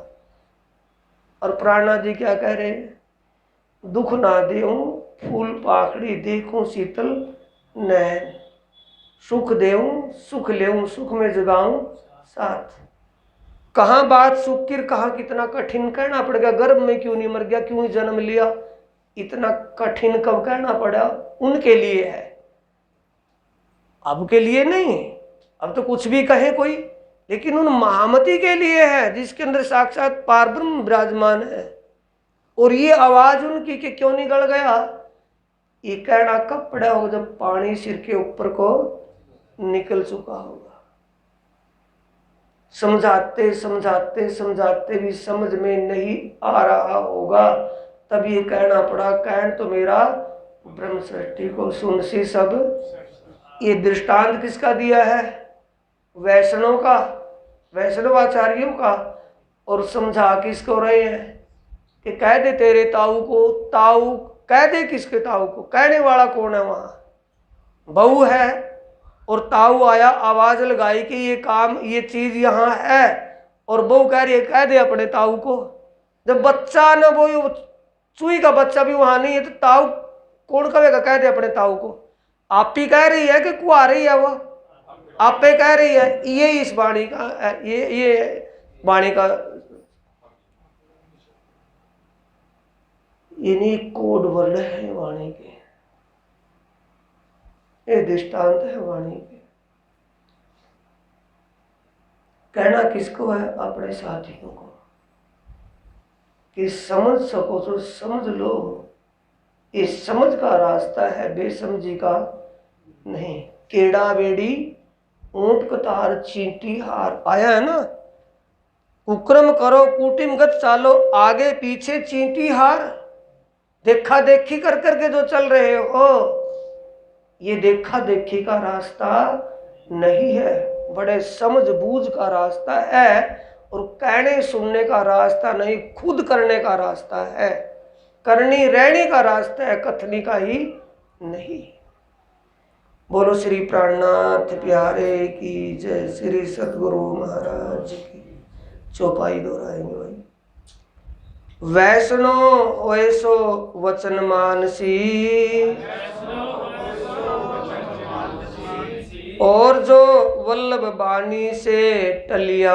और प्राणनाथ जी क्या कह रहे हैं? दुख ना देऊं फूल पाखड़ी देखूं शीतल नैन, सुख देऊं सुख लेऊं सुख में जगाऊं साथ। कहाँ बात सुख की, कहाँ कितना कठिन कहना पड़ेगा। गर्भ में क्यों नहीं मर गया, क्यों नहीं जन्म लिया, इतना कठिन कब कहना पड़ा? उनके लिए है, अब के लिए नहीं। अब तो कुछ भी कहे कोई, लेकिन उन महामती के लिए है जिसके अंदर साक्षात पारब्रह्म विराजमान है। और ये आवाज उनकी कि क्यों नहीं गड़ गया? ये कहना कब पड़ा होगा? जब पानी सिर के ऊपर को निकल चुका होगा। समझाते समझाते समझाते भी समझ में नहीं आ रहा होगा, तब ये कहना पड़ा, कहन तो मेरा ब्रह्म सृष्टि को सुन सी सब। ये दृष्टांत किसका दिया है? वैष्णव का, वैष्णवाचार्यों का। और समझा किसको रहे हैं कि कह दे तेरे ताऊ को। ताऊ कह दे किसके ताऊ को? कहने वाला कौन है? वहां बहू है और ताऊ आया, आवाज लगाई कि ये काम, ये चीज यहाँ है, और बहू कह रही है कह दे अपने ताऊ को। जब बच्चा न, वो चूही का बच्चा भी वहां नहीं है, तो ताऊ कौन कहेगा कह दे अपने ताऊ को? आप ही कह रही है कि कुआ रही है? वो आपे कह रही है। ये इस वाणी का, ये वाणी का इन्हीं कोड वर्ड है वाणी के, ये दृष्टांत है वाणी के। कहना किसको है? अपने साथियों को, कि समझ सको तो समझ लो। ये समझ का रास्ता है, बेसमझी का नहीं। केड़ा बेड़ी ऊंट कतार चींटी हार, आया है ना? कुक्रम करो कुटिमगत चालो, आगे पीछे चींटी हार। देखा देखी कर करके जो चल रहे हो, ये देखा देखी का रास्ता नहीं है, बड़े समझ बूझ का रास्ता है। और कहने सुनने का रास्ता नहीं, खुद करने का रास्ता है। करनी रहने का रास्ता है, कथनी का ही नहीं। बोलो श्री प्राणनाथ प्यारे की जय। श्री सद्गुरु महाराज की। चौपाई दोहराएंगे भाई। वैष्णो वैसो वचन मानसी, और जो वल्लभ बानी से टलिया,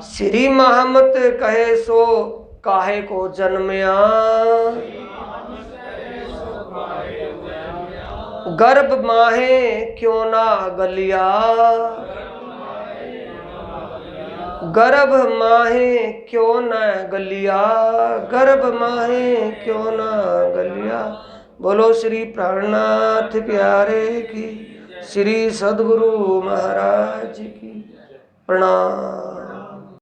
श्री महमत कहे सो काहे को जन्मया, गर्भ माहे क्यों ना गलिया, गर्भ माहे क्यों न गलिया, गर्भ माहे क्यों न गलिया। बोलो श्री प्राणनाथ प्यारे की, श्री सद्गुरु महाराज की। प्रणाम।